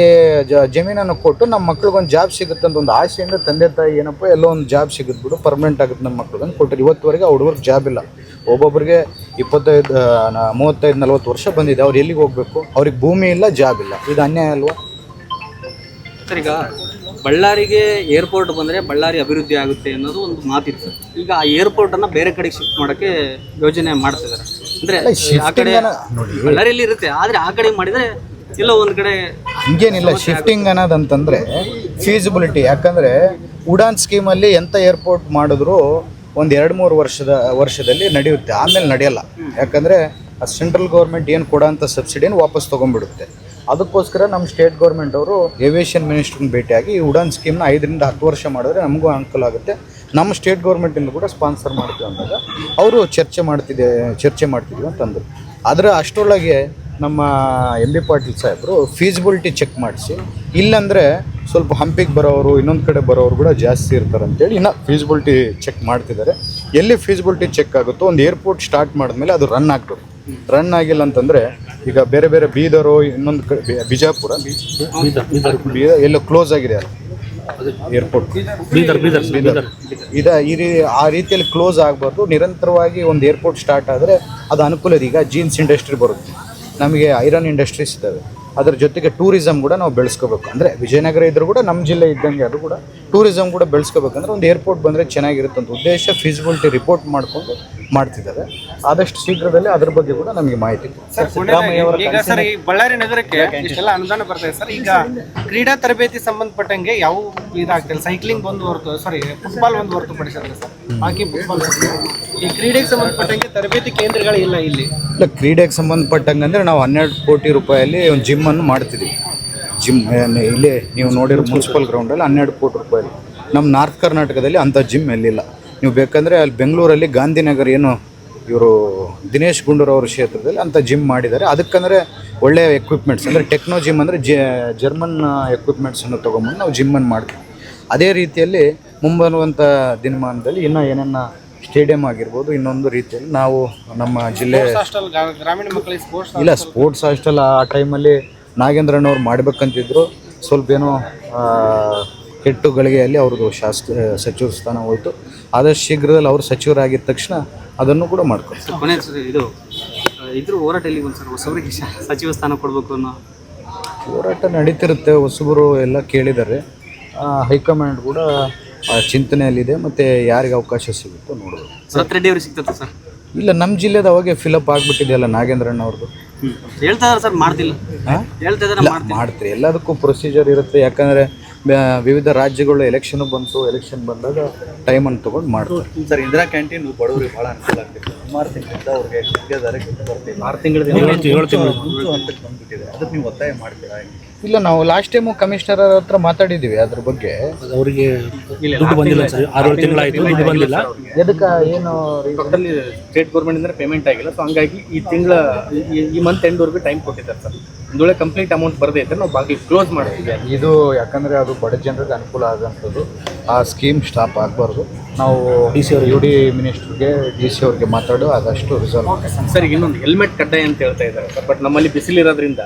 A: ಜಮೀನನ್ನು ಕೊಟ್ಟು ನಮ್ಮ ಮಕ್ಳಿಗೊಂದು ಜಾಬ್ ಸಿಗುತ್ತೆ ಅಂತ ಒಂದು ಆಸೆಯಿಂದ ತಂದೆ ತಾಯಿ ಏನಪ್ಪ ಎಲ್ಲೋ ಒಂದು ಜಾಬ್ ಸಿಗುತ್ತೆ ಬಿಡು, ಪರ್ಮನೆಂಟ್ ಆಗುತ್ತೆ ನಮ್ಮ ಮಕ್ಳಿಗೆ ಕೊಟ್ಟರು. ಇವತ್ತುವರೆಗೆ ಆ ಹುಡುಗರಿಗೆ ಜಾಬ್ ಇಲ್ಲ. ಒಬ್ಬೊಬ್ಬರಿಗೆ 25, 35, 40 ವರ್ಷ ಬಂದಿದೆ, ಅವ್ರು ಎಲ್ಲಿಗೆ ಹೋಗಬೇಕು? ಅವ್ರಿಗೆ ಭೂಮಿ ಇಲ್ಲ, ಜಾಬ್ ಇಲ್ಲ. ಇದು ಅನ್ಯಾಯ ಅಲ್ವಾ
D: ಸರ್? ಈಗ ಬಳ್ಳಾರಿಗೆ ಏರ್ಪೋರ್ಟ್ ಬಂದರೆ ಬಳ್ಳಾರಿ ಅಭಿವೃದ್ಧಿ ಆಗುತ್ತೆ ಅನ್ನೋದು ಒಂದು ಮಾತಿತ್ತು. ಈಗ ಆ ಏರ್ಪೋರ್ಟನ್ನು ಬೇರೆ ಕಡೆಗೆ ಶಿಫ್ಟ್ ಮಾಡೋಕ್ಕೆ ಯೋಜನೆ ಮಾಡ್ತಿದ್ದಾರೆ. ಅಂದರೆ ಆ ಕಡೆ ಬಳ್ಳಾರಿಯಲ್ಲಿ ಇರುತ್ತೆ, ಆದರೆ ಆ ಕಡೆ ಮಾಡಿದರೆ ಇಲ್ಲ ಒಂದು ಕಡೆ
A: ಹಿಂಗೇನಿಲ್ಲ. ಶಿಫ್ಟಿಂಗ್ ಅನ್ನೋದಂತಂದರೆ ಫೀಸಿಬಿಲಿಟಿ, ಯಾಕಂದರೆ ಉಡಾನ್ ಸ್ಕೀಮಲ್ಲಿ ಎಂಥ ಏರ್ಪೋರ್ಟ್ ಮಾಡಿದ್ರು ಒಂದು 2-3 ವರ್ಷದಲ್ಲಿ ನಡೆಯುತ್ತೆ, ಆಮೇಲೆ ನಡೆಯಲ್ಲ. ಯಾಕಂದರೆ ಆ ಸೆಂಟ್ರಲ್ ಗೌರ್ಮೆಂಟ್ ಏನು ಕೊಡೋಂಥ ಸಬ್ಸಿಡಿಯನ್ನು ವಾಪಸ್ ತೊಗೊಂಡ್ಬಿಡುತ್ತೆ. ಅದಕ್ಕೋಸ್ಕರ ನಮ್ಮ ಸ್ಟೇಟ್ ಗೌರ್ಮೆಂಟ್ ಅವರು ಏವಿಯೇಷನ್ ಮಿನಿಸ್ಟ್ರನ್ನ ಭೇಟಿಯಾಗಿ ಈ ಉಡಾನ್ ಸ್ಕೀಮ್ನ 5ರಿಂದ 10 ವರ್ಷ ಮಾಡಿದ್ರೆ ನಮಗೂ ಅನುಕೂಲ ಆಗುತ್ತೆ, ನಮ್ಮ ಸ್ಟೇಟ್ ಗೌರ್ಮೆಂಟಿಂದ ಕೂಡ ಸ್ಪಾನ್ಸರ್ ಮಾಡ್ತೀವಿ ಅಂದಾಗ ಅವರು ಚರ್ಚೆ ಮಾಡ್ತಿದ್ವಿ ಅಂತಂದರು. ಆದರೆ ಅಷ್ಟರೊಳಗೆ ನಮ್ಮ MB ಪಾಟೀಲ್ ಸಾಹೇಬರು ಫೀಸಿಬಿಲಿಟಿ ಚೆಕ್ ಮಾಡಿಸಿ, ಇಲ್ಲಾಂದರೆ ಸ್ವಲ್ಪ ಹಂಪಿಗೆ ಬರೋರು, ಇನ್ನೊಂದು ಕಡೆ ಬರೋರು ಕೂಡ ಜಾಸ್ತಿ ಇರ್ತಾರೆ ಅಂತೇಳಿ ಇನ್ನು ಫೀಸಿಬಿಲಿಟಿ ಚೆಕ್ ಮಾಡ್ತಿದ್ದಾರೆ. ಎಲ್ಲಿ ಫೀಸಿಬಿಲಿಟಿ ಚೆಕ್ ಆಗುತ್ತೋ, ಒಂದು ಏರ್ಪೋರ್ಟ್ ಸ್ಟಾರ್ಟ್ ಮಾಡಿದ್ಮೇಲೆ ಅದು ರನ್ ಆಗಬೇಕು. ರನ್ ಆಗಿಲ್ಲ ಅಂತಂದರೆ ಈಗ ಬೇರೆ ಬೇರೆ ಬೀದರು, ಇನ್ನೊಂದು ಕಡೆ ಬಿಜಾಪುರ, ಎಲ್ಲ ಕ್ಲೋಸ್ ಆಗಿದೆ ಏರ್ಪೋರ್ಟ್, ಆ ರೀತಿಯಲ್ಲಿ ಕ್ಲೋಸ್ ಆಗಬಾರ್ದು. ನಿರಂತರವಾಗಿ ಒಂದು ಏರ್ಪೋರ್ಟ್ ಸ್ಟಾರ್ಟ್ ಆದರೆ ಅದು ಅನುಕೂಲ ಇದೆ. ಈಗ ಜೀನ್ಸ್ ಇಂಡಸ್ಟ್ರಿ ಬರುತ್ತೆ, ನಮಗೆ ಐರನ್ ಇಂಡಸ್ಟ್ರೀಸ್ ಇದ್ದಾವೆ, ಅದರ ಜೊತೆಗೆ ಟೂರಿಸಮ್ ಕೂಡ ನಾವು ಬೆಳೆಸ್ಕೋಬೇಕು. ಅಂದರೆ ವಿಜಯನಗರ ಇದ್ರೂ ಕೂಡ ನಮ್ಮ ಜಿಲ್ಲೆ ಇದ್ದಂಗೆ ಅದು ಕೂಡ ಟೂರಿಸಮ್ ಕೂಡ ಬೆಳೆಸ್ಕೋಬೇಕಂದ್ರೆ ಒಂದು ಏರ್ಪೋರ್ಟ್ ಬಂದರೆ ಚೆನ್ನಾಗಿರುತ್ತೆ ಅಂತ ಉದ್ದೇಶ ಫೀಸಿಬಿಲಿಟಿ ರಿಪೋರ್ಟ್ ಮಾಡಿಕೊಂಡು ಮಾಡ್ತಿದ್ದಾರೆ. ಆದಷ್ಟು ಶೀಘ್ರದಲ್ಲೇ ಅದ್ರ ಬಗ್ಗೆ ಕೂಡ ನಮಗೆ ಮಾಹಿತಿ.
B: ಈಗ ಸರ್, ಈ ಬಳ್ಳಾರಿ ನಗರಕ್ಕೆ ಇಷ್ಟೆಲ್ಲ ಅನುದಾನ ಬರ್ತದೆ ಸರ್. ಈಗ ಕ್ರೀಡಾ ತರಬೇತಿ ಸಂಬಂಧಪಟ್ಟಂಗೆ ಯಾವ ಇದಾಗ್ತಿಲ್ಲ. ಸೈಕ್ಲಿಂಗ್ ಒಂದು ಫುಟ್ಬಾಲ್ ಒಂದು ಹೊರತುಪಡಿಸಿದ್ರೆ ಸರ್, ಹಾಕಿ ಫುಟ್ಬಾಲ್, ಈ ಕ್ರೀಡೆಗೆ ಸಂಬಂಧಪಟ್ಟಂಗೆ ತರಬೇತಿ ಕೇಂದ್ರಗಳು ಇಲ್ಲ ಇಲ್ಲಿ.
A: ಇಲ್ಲ, ಕ್ರೀಡೆಗೆ ಸಂಬಂಧಪಟ್ಟಂಗೆ ಅಂದರೆ ನಾವು 12 ಕೋಟಿ ರೂಪಾಯಲ್ಲಿ ಒಂದು ಜಿಮ್ಮನ್ನು ಮಾಡ್ತಿದ್ದೀವಿ. ಜಿಮ್ ಇಲ್ಲೇ ನೀವು ನೋಡಿರೋ ಮುನ್ಸಿಪಲ್ ಗ್ರೌಂಡಲ್ಲಿ 12 ಕೋಟಿ ರೂಪಾಯಿ. ನಮ್ಮ ನಾರ್ತ್ ಕರ್ನಾಟಕದಲ್ಲಿ ಅಂಥ ಜಿಮ್ ಎಲ್ಲಿಲ್ಲ. ನೀವು ಬೇಕಂದರೆ ಅಲ್ಲಿ ಬೆಂಗಳೂರಲ್ಲಿ ಗಾಂಧಿನಗರ ಏನು ಇವರು ದಿನೇಶ್ ಗುಂಡೂರವ್ರ ಕ್ಷೇತ್ರದಲ್ಲಿ ಅಂಥ ಜಿಮ್ ಮಾಡಿದ್ದಾರೆ. ಅದಕ್ಕಂದರೆ ಒಳ್ಳೆಯ ಎಕ್ವಿಪ್ಮೆಂಟ್ಸ್, ಅಂದರೆ ಟೆಕ್ನೋ ಜಿಮ್ ಅಂದರೆ ಜರ್ಮನ್ ಎಕ್ವಿಪ್ಮೆಂಟ್ಸನ್ನು ತೊಗೊಂಬಂದು ನಾವು ಜಿಮ್ಮನ್ನು ಮಾಡ್ತೀವಿ. ಅದೇ ರೀತಿಯಲ್ಲಿ ಮುಂಬರುವಂಥ ದಿನಮಾನದಲ್ಲಿ ಇನ್ನೂ ಏನನ್ನ ಸ್ಟೇಡಿಯಂ ಆಗಿರ್ಬೋದು, ಇನ್ನೊಂದು ರೀತಿಯಲ್ಲಿ ನಾವು ನಮ್ಮ ಜಿಲ್ಲೆ
B: ಗ್ರಾಮೀಣ ಮಕ್ಕಳಿಗೆ
A: ಸ್ಪೋರ್ಟ್ಸ್ ಹಾಸ್ಟೆಲ್ ಆ ಟೈಮಲ್ಲಿ ನಾಗೇಂದ್ರಣ್ಣವ್ರು ಮಾಡಬೇಕಂತಿದ್ರು. ಸ್ವಲ್ಪ ಏನೋ ಕೆಟ್ಟು ಗಳಿಗೆಯಲ್ಲಿ ಅವ್ರದ್ದು ಸಚಿವ ಸ್ಥಾನ ಹೋಯಿತು. ಆದಷ್ಟು ಶೀಘ್ರದಲ್ಲಿ ಅವರು ಸಚಿವರಾಗಿದ್ದ ತಕ್ಷಣ ಅದನ್ನು ಕೂಡ ಮಾಡ್ಕೊಳ್ತಾರೆ.
D: ಕೊನೆ ಇದ್ರ ಹೋರಾಟ ಎಲ್ಲಿ ಬಂದು ಸರ್ ಹೊಸಬರಿಗೆ ಸಚಿವ ಸ್ಥಾನ ಕೊಡಬೇಕು ಅನ್ನೋ
A: ಹೋರಾಟ ನಡೀತಿರುತ್ತೆ. ಹೊಸಬರು ಎಲ್ಲ ಕೇಳಿದ್ದಾರೆ. ಹೈಕಮಾಂಡ್ ಕೂಡ ಚಿಂತನೆಯಲ್ಲಿದೆ. ಮತ್ತು ಯಾರಿಗೆ ಅವಕಾಶ ಸಿಗುತ್ತೋ ನೋಡೋದು.
D: ಭರತ್ ರೆಡ್ಡಿ ಅವ್ರಿಗೆ ಸಿಗ್ತದೆ ಸರ್?
A: ಇಲ್ಲ, ನಮ್ಮ ಜಿಲ್ಲೆದ ಅವಾಗೆ ಫಿಲಪ್ ಆಗಿಬಿಟ್ಟಿದೆಯಲ್ಲ ನಾಗೇಂದ್ರಣ್ಣ ಅವ್ರದ್ದು.
D: ಹೇಳ್ತಾ ಇದ್ದಾರೆ ಸರ್, ಮಾಡ್ತಿಲ್ಲ. ಹೇಳ್ತಾ ಇದ್ದಾರೆ
A: ಮಾಡ್ತೀರಿ. ಎಲ್ಲದಕ್ಕೂ ಪ್ರೊಸೀಜರ್ ಇರುತ್ತೆ. ಯಾಕಂದರೆ ವಿವಿಧ ರಾಜ್ಯಗಳು ಎಲೆಕ್ಷನ್ ಬಂದಾಗ ಟೈಮನ್ನು ತೊಗೊಂಡು ಮಾಡ್ತಾರೆ.
E: ಸರ್, ಇಂದಿರಾ ಕ್ಯಾಂಟೀನ್ ಬಡವರಿಗೆ ಭಾಳ ಅನುಕೂಲ ಆಗ್ತಿದೆ. ಸುಮಾರು ತಿಂಗಳಿಂದ ಅವ್ರಿಗೆ ಬರ್ತಿಲ್ಲ.
C: 6 ತಿಂಗಳಿಂದ 7 ತಿಂಗಳು
E: ಹಂತಕ್ಕೆ ಬಂದ್ಬಿಟ್ಟಿದೆ. ಅದಕ್ಕೆ ನೀವು ಒತ್ತಾಯ ಮಾಡ್ತೀರಾ?
A: ಇಲ್ಲ, ನಾವು ಲಾಸ್ಟ್ ಟೈಮು ಕಮಿಷನರ್ ಹತ್ರ ಮಾತಾಡಿದ್ದೀವಿ ಅದ್ರ ಬಗ್ಗೆ.
C: ಅವರಿಗೆ ದುಡ್ಡು ಬಂದಿಲ್ಲ ಸರ್, 6-7 ತಿಂಗಳಾಯಿತು, ದುಡ್ಡು ಬಂದಿಲ್ಲ.
A: ಎದಕ್ಕೆ ಏನು
C: ಟೋಟಲಿ ಸ್ಟೇಟ್ ಗೌರ್ಮೆಂಟಿಂದ ಪೇಮೆಂಟ್ ಆಗಿಲ್ಲ. ಸೊ ಹಂಗಾಗಿ ಈ ಮಂತ್ ಎಂಡ್ವರೆಗೂ ಟೈಮ್ ಕೊಟ್ಟಿದ್ದಾರೆ ಸರ್. ಒಂದು ವೇಳೆ ಕಂಪ್ಲೀಟ್ ಅಮೌಂಟ್ ಬರದೇ ಇದ್ದರೆ ನಾವು ಬಾಗಿ ಕ್ಲೋಸ್ ಮಾಡ್ತೀವಿ.
A: ಇದು ಯಾಕಂದರೆ ಅದು ಬಡ ಜನರಿಗೆ ಅನುಕೂಲ ಆಗೋಂಥದ್ದು. ಆ ಸ್ಕೀಮ್ ಸ್ಟಾಪ್ ಆಗಬಾರ್ದು. ನಾವು UD ಮಿನಿಸ್ಟ್ರಿಗೆ, DC ಅವ್ರಿಗೆ ಮಾತಾಡೋ ಆದಷ್ಟು ರಿಸಾಲ್ವ್.
C: ಸರ್, ಇನ್ನೊಂದು ಹೆಲ್ಮೆಟ್ ಕಡ್ಡಾಯ ಅಂತ ಹೇಳ್ತಾ ಇದ್ದಾರೆ ಸರ್. ಬಟ್ ನಮ್ಮಲ್ಲಿ ಬಿಸಿಲಿರೋದ್ರಿಂದ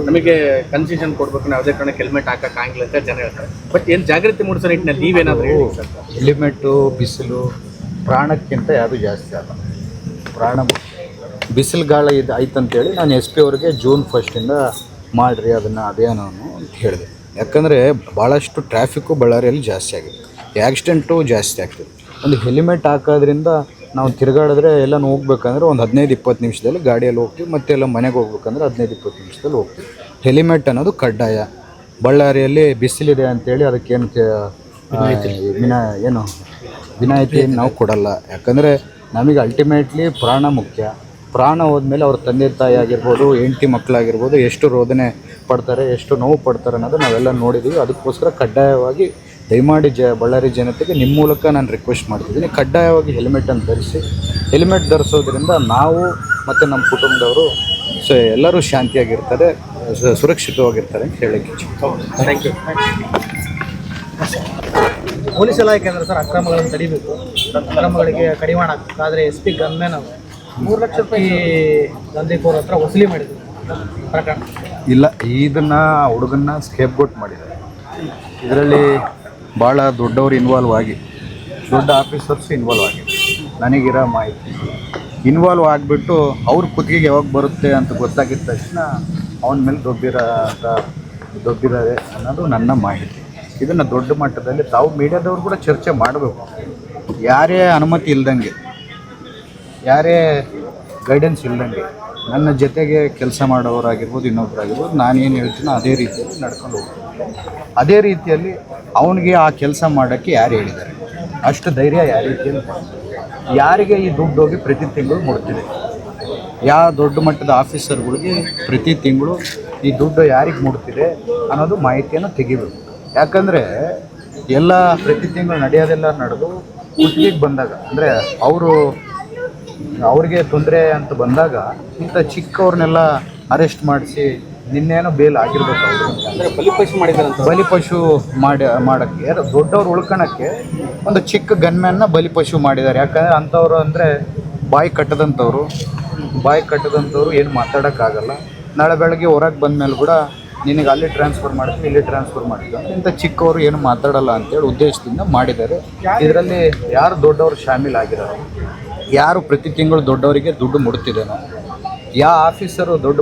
C: ನಮಗೆ ಕನ್ಸೆಷನ್ ಕೊಡಬೇಕು, ಯಾವುದೇ ಕಾರಣಕ್ಕೆ ಹೆಲ್ಮೆಟ್ ಹಾಕೋಕ್ಕಾಗಿಲ್ಲ ಅಂತ ಜನ ಹೇಳ್ತಾರೆ. ಬಟ್ ಏನು ಜಾಗೃತಿ ಮೂಡಿಸೋ ನಿಟ್ಟಿನಲ್ಲಿ ನೀವೇನಾದರೂ ಹೇಳಿ ಸರ್?
A: ಹೆಲ್ಮೆಟ್ಟು, ಬಿಸಿಲು, ಪ್ರಾಣಕ್ಕಿಂತ ಯಾವುದು ಜಾಸ್ತಿ ಅಲ್ಲ. ಪ್ರಾಣ ಬಿಸಿಲು ಗಾಳ ಆಯ್ತಂತೇಳಿ ನಾನು SP ಅವ್ರಿಗೆ June 1 ಮಾಡಿರಿ ಅದನ್ನು ಅಭಿಯಾನವನ್ನು ಅಂತ ಹೇಳಿದೆ. ಯಾಕಂದರೆ ಭಾಳಷ್ಟು ಟ್ರಾಫಿಕ್ಕು ಬಳ್ಳಾರಿಯಲ್ಲಿ ಜಾಸ್ತಿ ಆಗಿದೆ, ಆ್ಯಕ್ಸಿಡೆಂಟು ಜಾಸ್ತಿ ಆಗ್ತದೆ. ಒಂದು ಹೆಲ್ಮೆಟ್ ಹಾಕೋದ್ರಿಂದ ನಾವು ತಿರುಗಾಡಿದ್ರೆ ಎಲ್ಲ ಹೋಗ್ಬೇಕಂದ್ರೆ ಒಂದು 15-20 ನಿಮಿಷದಲ್ಲಿ ಗಾಡಿಯಲ್ಲಿ ಹೋಗ್ತೀವಿ. ಮತ್ತೆ ಎಲ್ಲ ಮನೆಗೆ ಹೋಗ್ಬೇಕಂದ್ರೆ 15-20 ನಿಮಿಷದಲ್ಲಿ ಹೋಗ್ತೀವಿ. ಹೆಲ್ಮೆಟ್ ಅನ್ನೋದು ಕಡ್ಡಾಯ. ಬಳ್ಳಾರಿಯಲ್ಲಿ ಬಿಸಿಲಿದೆ ಅಂತೇಳಿ ಅದಕ್ಕೇನು ವಿನಾಯಿತಿಯನ್ನು ನಾವು ಕೊಡಲ್ಲ. ಯಾಕಂದರೆ ನಮಗೆ ಅಲ್ಟಿಮೇಟ್ಲಿ ಪ್ರಾಣ ಮುಖ್ಯ. ಪ್ರಾಣ ಹೋದ್ಮೇಲೆ ಅವ್ರ ತಂದೆ ತಾಯಿ ಆಗಿರ್ಬೋದು, ಹೆಂಡತಿ ಮಕ್ಕಳಾಗಿರ್ಬೋದು ಎಷ್ಟು ರೋದನೆ ಪಡ್ತಾರೆ, ಎಷ್ಟು ನೋವು ಪಡ್ತಾರೆ ಅನ್ನೋದು ನಾವೆಲ್ಲ ನೋಡಿದ್ದೀವಿ. ಅದಕ್ಕೋಸ್ಕರ ಕಡ್ಡಾಯವಾಗಿ ದಯಮಾಡಿ ಬಳ್ಳಾರಿ ಜನತೆಗೆ ನಿಮ್ಮ ಮೂಲಕ ನಾನು ರಿಕ್ವೆಸ್ಟ್ ಮಾಡ್ತಿದ್ದೀನಿ, ಕಡ್ಡಾಯವಾಗಿ ಹೆಲ್ಮೆಟನ್ನು ಧರಿಸಿ. ಹೆಲ್ಮೆಟ್ ಧರಿಸೋದ್ರಿಂದ ನಾವು ಮತ್ತು ನಮ್ಮ ಕುಟುಂಬದವರು ಎಲ್ಲರೂ ಶಾಂತಿಯಾಗಿರ್ತಾರೆ, ಸುರಕ್ಷಿತವಾಗಿರ್ತಾರೆ ಅಂತ ಹೇಳಕ್ಕೆ ಇಚ್ಛೆ.
C: Thank you.
B: ಪೊಲೀಸ್ ಇಲಾಖೆ ಅಂದರೆ ಸರ್ ಅಕ್ರಮಗಳನ್ನು ತಡಿಬೇಕು, ಅಕ್ರಮಗಳಿಗೆ ಕಡಿವಾಣ ಹಾಕಬೇಕು. ಆದರೆ SP ಗನ್ಮ್ಯಾನ್ ಅವರು 3 ಲಕ್ಷ ರೂಪಾಯಿ ದಂಧೆಕೋರ ಹತ್ರ ವಸೂಲಿ ಮಾಡಿದ್ರು ಪ್ರಕರಣ.
A: ಇಲ್ಲ, ಇದನ್ನು ಹುಡುಗನ್ನ ಸ್ಕೇಪ್ಗೋಟ್ ಮಾಡಿದ್ದಾರೆ. ಇದರಲ್ಲಿ ಭಾಳ ದೊಡ್ಡವರು ಇನ್ವಾಲ್ವ್ ಆಗಿ, ದೊಡ್ಡ ಆಫೀಸರ್ಸ್ ಇನ್ವಾಲ್ವ್ ಆಗಿದೆ. ನನಗಿರೋ ಮಾಹಿತಿ ಇನ್ವಾಲ್ವ್ ಆಗಿಬಿಟ್ಟು ಅವ್ರ ಕುತ್ತಿಗೆಗೆ ಯಾವಾಗ ಬರುತ್ತೆ ಅಂತ ಗೊತ್ತಾಗಿದ್ದ ತಕ್ಷಣ ಅವನ ಮೇಲೆ ದೊಬ್ಬಿದ್ದಾರೆ ಅನ್ನೋದು ನನ್ನ ಮಾಹಿತಿ. ಇದನ್ನು ದೊಡ್ಡ ಮಟ್ಟದಲ್ಲಿ ತಾವು ಮೀಡಿಯಾದವ್ರು ಕೂಡ ಚರ್ಚೆ ಮಾಡಬೇಕು. ಯಾರೇ ಅನುಮತಿ ಇಲ್ದಂಗೆ, ಯಾರೇ ಗೈಡೆನ್ಸ್ ಇಲ್ದಂಗೆ ನನ್ನ ಜೊತೆಗೆ ಕೆಲಸ ಮಾಡೋರಾಗಿರ್ಬೋದು, ಇನ್ನೊಬ್ಬರಾಗಿರ್ಬೋದು, ನಾನೇನು ಹೇಳ್ತೀನೋ ಅದೇ ರೀತಿಯಲ್ಲಿ ನಡ್ಕೊಂಡು ಹೋಗ್ತೀನಿ. ಅದೇ ರೀತಿಯಲ್ಲಿ ಅವನಿಗೆ ಆ ಕೆಲಸ ಮಾಡೋಕ್ಕೆ ಯಾರು ಹೇಳಿದ್ದಾರೆ? ಅಷ್ಟು ಧೈರ್ಯ ಯಾವ ರೀತಿಯಲ್ಲಿ? ಯಾರಿಗೆ ಈ ದುಡ್ಡು ಹೋಗಿ ಪ್ರತಿ ತಿಂಗಳು ಮುಡ್ತಿದೆ? ಯಾವ ದೊಡ್ಡ ಮಟ್ಟದ ಆಫೀಸರ್ಗಳಿಗೆ ಪ್ರತಿ ತಿಂಗಳು ಈ ದುಡ್ಡು ಯಾರಿಗೆ ಮುಡ್ತಿದೆ ಅನ್ನೋದು ಮಾಹಿತಿಯನ್ನು ತೆಗಿಬೇಕು. ಯಾಕಂದರೆ ಎಲ್ಲ ಪ್ರತಿ ತಿಂಗಳು ನಡೆಯೋದೆಲ್ಲ ನಡೆದು ಕುತ್ತಿಗೆಗೆ ಬಂದಾಗ, ಅಂದರೆ ಅವ್ರಿಗೆ ತೊಂದರೆ ಅಂತ ಬಂದಾಗ ಇಂಥ ಚಿಕ್ಕವ್ರನ್ನೆಲ್ಲ ಅರೆಸ್ಟ್ ಮಾಡಿಸಿ ನಿನ್ನೇನೋ ಬೇಲ್ ಆಗಿರ್ಬೇಕು. ಅವರು
D: ಅಂದರೆ ಬಲಿಪಶು ಮಾಡಿದಾರಂತ.
A: ಬಲಿಪಶು ಮಾಡೋಕ್ಕೆ ದೊಡ್ಡವ್ರು ಉಳ್ಕೊಳಕ್ಕೆ ಒಂದು ಚಿಕ್ಕ ಗನ್ಮ್ಯಾನ್ನ ಬಲಿಪಶು ಮಾಡಿದ್ದಾರೆ. ಯಾಕಂದರೆ ಅಂಥವ್ರು ಅಂದರೆ ಬಾಯಿ ಕಟ್ಟದಂಥವ್ರು ಏನು ಮಾತಾಡೋಕ್ಕಾಗಲ್ಲ. ನಾಳೆ ಬೆಳಗ್ಗೆ ಹೊರಗೆ ಬಂದಮೇಲೆ ಕೂಡ ನಿನಗೆ ಅಲ್ಲಿ ಟ್ರಾನ್ಸ್ಫರ್ ಮಾಡ್ತೀವಿ, ಇಲ್ಲಿ ಟ್ರಾನ್ಸ್ಫರ್ ಮಾಡ್ತೀವಿ ಅಂತ ಇಂಥ ಚಿಕ್ಕವರು ಏನು ಮಾತಾಡಲ್ಲ ಅಂತೇಳಿ ಉದ್ದೇಶದಿಂದ ಮಾಡಿದ್ದಾರೆ. ಇದರಲ್ಲಿ ಯಾರು ದೊಡ್ಡವರು ಶಾಮೀಲಾಗಿರೋರು, ಯಾರು ಪ್ರತಿ ತಿಂಗಳು ದೊಡ್ಡವರಿಗೆ ದುಡ್ಡು ಮುಡ್ತಿದ್ದೇನೋ, ಯಾವ ಆಫೀಸರು ದೊಡ್ಡ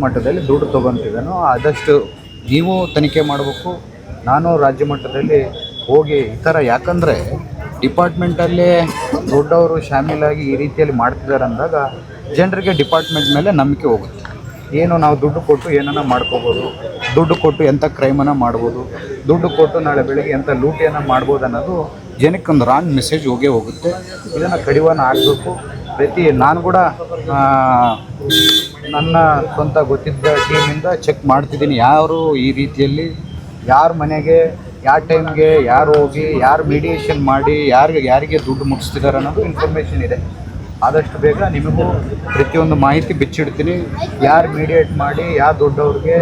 A: ಮಟ್ಟದಲ್ಲಿ ದುಡ್ಡು ತೊಗೊತಿದ್ದಾನೋ ಆದಷ್ಟು ನೀವು ತನಿಖೆ ಮಾಡಬೇಕು. ನಾನು ರಾಜ್ಯ ಮಟ್ಟದಲ್ಲಿ ಹೋಗಿ ಈ ಥರ, ಯಾಕಂದರೆ ಡಿಪಾರ್ಟ್ಮೆಂಟಲ್ಲೇ ದೊಡ್ಡವರು ಶಾಮೀಲಾಗಿ ಈ ರೀತಿಯಲ್ಲಿ ಮಾಡ್ತಿದ್ದಾರೆ ಅಂದಾಗ ಜನರಿಗೆ ಡಿಪಾರ್ಟ್ಮೆಂಟ್ ಮೇಲೆ ನಂಬಿಕೆ ಹೋಗುತ್ತೆ. ಏನು ನಾವು ದುಡ್ಡು ಕೊಟ್ಟು ಏನನ್ನ ಮಾಡ್ಕೋಬೋದು, ದುಡ್ಡು ಕೊಟ್ಟು ಎಂಥ ಕ್ರೈಮನ್ನು ಮಾಡ್ಬೋದು, ದುಡ್ಡು ಕೊಟ್ಟು ನಾಳೆ ಬೆಳಗ್ಗೆ ಎಂಥ ಲೂಟಿಯನ್ನು ಮಾಡ್ಬೋದು ಅನ್ನೋದು ಜನಕ್ಕೆ ಒಂದು ರಾಂಗ್ ಮೆಸೇಜ್ ಹೋಗುತ್ತೆ. ಇದನ್ನು ಕಡಿವಾಣ ಆಗಬೇಕು. ನಾನು ಕೂಡ ನನ್ನ ಸ್ವಂತ ಗೊತ್ತಿದ್ದ ಟೀಮಿಂದ ಚೆಕ್ ಮಾಡ್ತಿದ್ದೀನಿ, ಯಾರು ಈ ರೀತಿಯಲ್ಲಿ ಯಾರ ಮನೆಗೆ ಯಾವ ಟೈಮ್ಗೆ ಯಾರು ಹೋಗಿ ಯಾರು ಮೀಡಿಯೇಷನ್ ಮಾಡಿ ಯಾರಿಗೆ ದುಡ್ಡು ಮುಗಿಸ್ತಿದ್ದಾರೆ ಅನ್ನೋದು ಇನ್ಫಾರ್ಮೇಷನ್ ಇದೆ. ಆದಷ್ಟು ಬೇಗ ನಿಮಗೂ ಪ್ರತಿಯೊಂದು ಮಾಹಿತಿ ಬಿಚ್ಚಿಡ್ತೀನಿ. ಯಾರು ಮೀಡಿಯೇಟ್ ಮಾಡಿ ಯಾವ ದೊಡ್ಡವ್ರಿಗೆ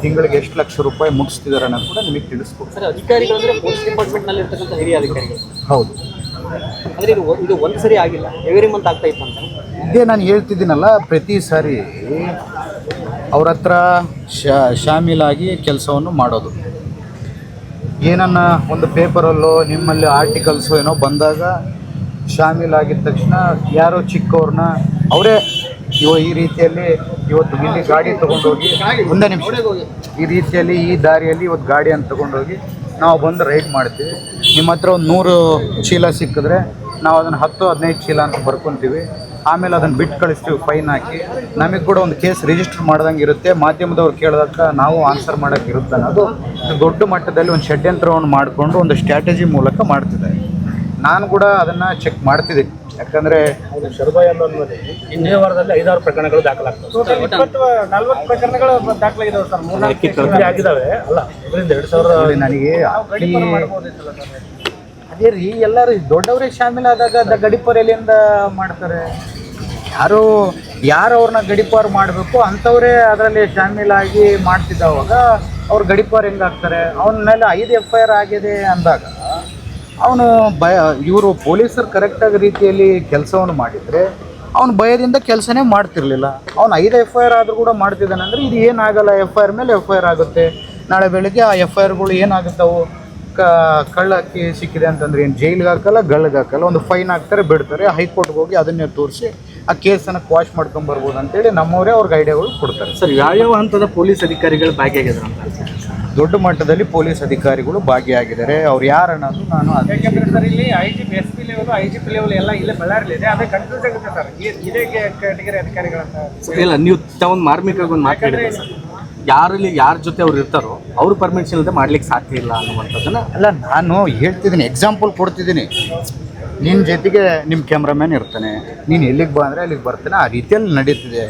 A: ತಿಂಗಳಿಗೆ ಎಷ್ಟು ಲಕ್ಷ ರೂಪಾಯಿ ಮುಗಿಸ್ತಿದ್ದಾರೆ ಅನ್ನೋದು ಕೂಡ ನಿಮಗೆ ತಿಳಿಸ್ಕೊಡ್ತೀನಿ.
D: ಸರ್, ಅಧಿಕಾರಿಗಳು ಅಂದರೆ ಪೊಲೀಸ್ ಡಿಪಾರ್ಟ್ಮೆಂಟ್ನಲ್ಲಿ ಇರ್ತಕ್ಕಂಥ ಹಿರಿಯ ಅಧಿಕಾರಿಗಳು.
A: ಹೌದು,
D: ಅಂದರೆ ಇದು ಒಂದು ಸರಿ ಆಗಿಲ್ಲ, ಎವ್ರಿ ಮಂತ್ ಆಗ್ತಾ ಇತ್ತು ಅಂತ.
A: ಇದೇ ನಾನು ಹೇಳ್ತಿದ್ದೀನಲ್ಲ, ಪ್ರತಿ ಸಾರಿ ಅವ್ರ ಹತ್ರ ಶಾಮೀಲಾಗಿ ಕೆಲಸವನ್ನು ಮಾಡೋದು. ಏನನ್ನ ಒಂದು ಪೇಪರಲ್ಲೋ ನಿಮ್ಮಲ್ಲಿ ಆರ್ಟಿಕಲ್ಸು ಏನೋ ಬಂದಾಗ ಶಾಮೀಲಾಗಿದ್ದ ತಕ್ಷಣ ಯಾರೋ ಚಿಕ್ಕವ್ರನ್ನ ಅವರೇ ಈ ರೀತಿಯಲ್ಲಿ ಇವತ್ತು ಇಲ್ಲಿ ಗಾಡಿ ತೊಗೊಂಡೋಗಿ ಒಂದೇ ನಿಮಿಷ ಈ ರೀತಿಯಲ್ಲಿ ಈ ದಾರಿಯಲ್ಲಿ ಇವತ್ತು ಗಾಡಿಯನ್ನು ತೊಗೊಂಡೋಗಿ ನಾವು ಬಂದು ರೈಡ್ ಮಾಡ್ತೀವಿ. ನಿಮ್ಮ ಹತ್ರ ಒಂದು 100 ಚೀಲ ಸಿಕ್ಕಿದ್ರೆ ನಾವು ಅದನ್ನು 10-15 ಚೀಲ ಅಂತ ಬರ್ಕೊತೀವಿ. ಆಮೇಲೆ ಅದನ್ನು ಬಿಟ್ಟು ಕಳಿಸ್ತೀವಿ ಫೈನ್ ಹಾಕಿ. ನಮಗೆ ಕೂಡ ಒಂದು ಕೇಸ್ ರಿಜಿಸ್ಟರ್ ಮಾಡ್ದಂಗೆ ಇರುತ್ತೆ. ಮಾಧ್ಯಮದವ್ರು ಕೇಳಿದಾಗ ನಾವು ಆನ್ಸರ್ ಮಾಡೋಕ್ಕೆ ಇರುತ್ತೆ ಅನ್ನೋದು ದೊಡ್ಡ ಮಟ್ಟದಲ್ಲಿ ಒಂದು ಷಡ್ಯಂತ್ರವನ್ನು ಮಾಡಿಕೊಂಡು ಒಂದು ಸ್ಟ್ರಾಟಜಿ ಮೂಲಕ ಮಾಡ್ತಿದ್ದಾರೆ. ನಾನು ಕೂಡ ಅದನ್ನು ಚೆಕ್ ಮಾಡ್ತಿದ್ದೀನಿ. ಯಾಕಂದರೆ
C: ಶರ್ಬಾಯ್ ಅನ್ನೋದ್ರಲ್ಲಿ ಇನ್ನೇ ವಾರದಲ್ಲಿ 5-6 ಪ್ರಕರಣಗಳು ದಾಖಲಾಗ್ತವೆ. 40 ಪ್ರಕರಣಗಳು ದಾಖಲಾಗಿದ್ದಾವೆ ಸರ್. 3-4 ಆಗಿದ್ದಾವೆ. ಅಲ್ಲ ಇದರಿಂದ 2000
A: ನನಗೆ ಅದೇ ರೀ ಎಲ್ಲರೂ ದೊಡ್ಡವರೇ ಶಾಮೀಲಾದಾಗ ಗಡಿಪಾರು ಎಲ್ಲಿಂದ ಮಾಡ್ತಾರೆ? ಯಾರು ಅವ್ರನ್ನ ಗಡಿಪಾರು ಮಾಡಬೇಕು ಅಂಥವರೇ ಅದರಲ್ಲಿ ಶಾಮೀಲಾಗಿ ಮಾಡ್ತಿದ್ದವಾಗ ಅವ್ರು ಗಡಿಪಾರು ಹೆಂಗಾಗ್ತಾರೆ? ಅವನ ಮೇಲೆ 5 FIR ಆಗಿದೆ ಅಂದಾಗ ಅವನು ಇವರು ಪೊಲೀಸರು ಕರೆಕ್ಟಾಗಿ ರೀತಿಯಲ್ಲಿ ಕೆಲಸವನ್ನು ಮಾಡಿದರೆ ಅವನು ಭಯದಿಂದ ಕೆಲಸನೇ ಮಾಡ್ತಿರ್ಲಿಲ್ಲ. ಅವ್ನು 5 FIR ಆದರೂ ಕೂಡ ಮಾಡ್ತಿದ್ದಾನೆ ಅಂದರೆ ಇದು ಏನಾಗಲ್ಲ. FIR ಮೇಲೆ FIR ಆಗುತ್ತೆ. ನಾಳೆ ಬೆಳಗ್ಗೆ ಆ FIRಗಳು ಏನಾಗುತ್ತವು? ಕಳ್ಳಕ್ಕೆ ಸಿಕ್ಕಿದೆ ಅಂತಂದ್ರೆ ಏನು ಜೈಲಿಗೆ ಹಾಕಲ್ಲ, ಗಳ್ಳಿಗೆ ಹಾಕಲ್ಲ, ಒಂದು ಫೈನ್ ಹಾಕ್ತಾರೆ, ಬಿಡ್ತಾರೆ. ಹೈಕೋರ್ಟ್ಗೆ ಹೋಗಿ ಅದನ್ನೇ ತೋರಿಸಿ ಆ ಕೇಸನ್ನು ಕ್ವಾಶ್ ಮಾಡ್ಕೊಂಬರ್ಬೋದು ಅಂತೇಳಿ ನಮ್ಮವರೇ ಅವ್ರಿಗೆ ಐಡಿಯಾಗಳು ಕೊಡ್ತಾರೆ.
C: ಸರ್ ಯಾವ್ಯಾವ ಹಂತದ ಪೊಲೀಸ್ ಅಧಿಕಾರಿಗಳು ಭಾಗಿಯಾಗಿದ್ದಾರೆ ಅಂತ?
A: ದೊಡ್ಡ ಮಟ್ಟದಲ್ಲಿ ಪೊಲೀಸ್ ಅಧಿಕಾರಿಗಳು ಭಾಗಿಯಾಗಿದ್ದಾರೆ. ಅವ್ರು ಯಾರು ಅನ್ನೋದು ನಾನು
C: ಸರ್ ಇಲ್ಲಿ IGP SP level IGP level ಎಲ್ಲ ಇಲ್ಲೇ ಬಳ್ಳಾರಿಲಿ ಇದೆ. ಅದೇ ಕನ್ಫ್ಯೂಸ್ ಆಗುತ್ತೆ ಸರ್. ಇದೇ ಕ್ಯಾಟಗರಿ ಅಧಿಕಾರಿಗಳಂತ ಇಲ್ಲ. ನೀವು ತಾವೊಂದು ಮಾರ್ಮಿಕವಾಗಿ ಒಂದು ಮಾತಾಡಿದ್ರೆ ಸರ್, ಯಾರ ಜೊತೆ ಅವ್ರು ಇರ್ತಾರೋ ಅವ್ರು ಪರ್ಮಿಷನ್ ಇಲ್ಲದೆ ಮಾಡ್ಲಿಕ್ಕೆ ಸಾಧ್ಯ ಇಲ್ಲ ಅನ್ನುವಂಥದ್ದನ್ನ
A: ಅಲ್ಲ ನಾನು ಹೇಳ್ತಿದ್ದೀನಿ, ಎಕ್ಸಾಂಪಲ್ ಕೊಡ್ತಿದ್ದೀನಿ. ನಿನ್ನ ಜೊತೆಗೆ ನಿಮ್ಮ ಕ್ಯಾಮ್ರಾಮ್ಯಾನ್ ಇರ್ತಾನೆ, ನೀನು ಎಲ್ಲಿಗೆ ಬಾ ಅಂದರೆ ಅಲ್ಲಿಗೆ ಬರ್ತಾನೆ. ಆ ರೀತಿಯಲ್ಲಿ ನಡೀತಿದೆ.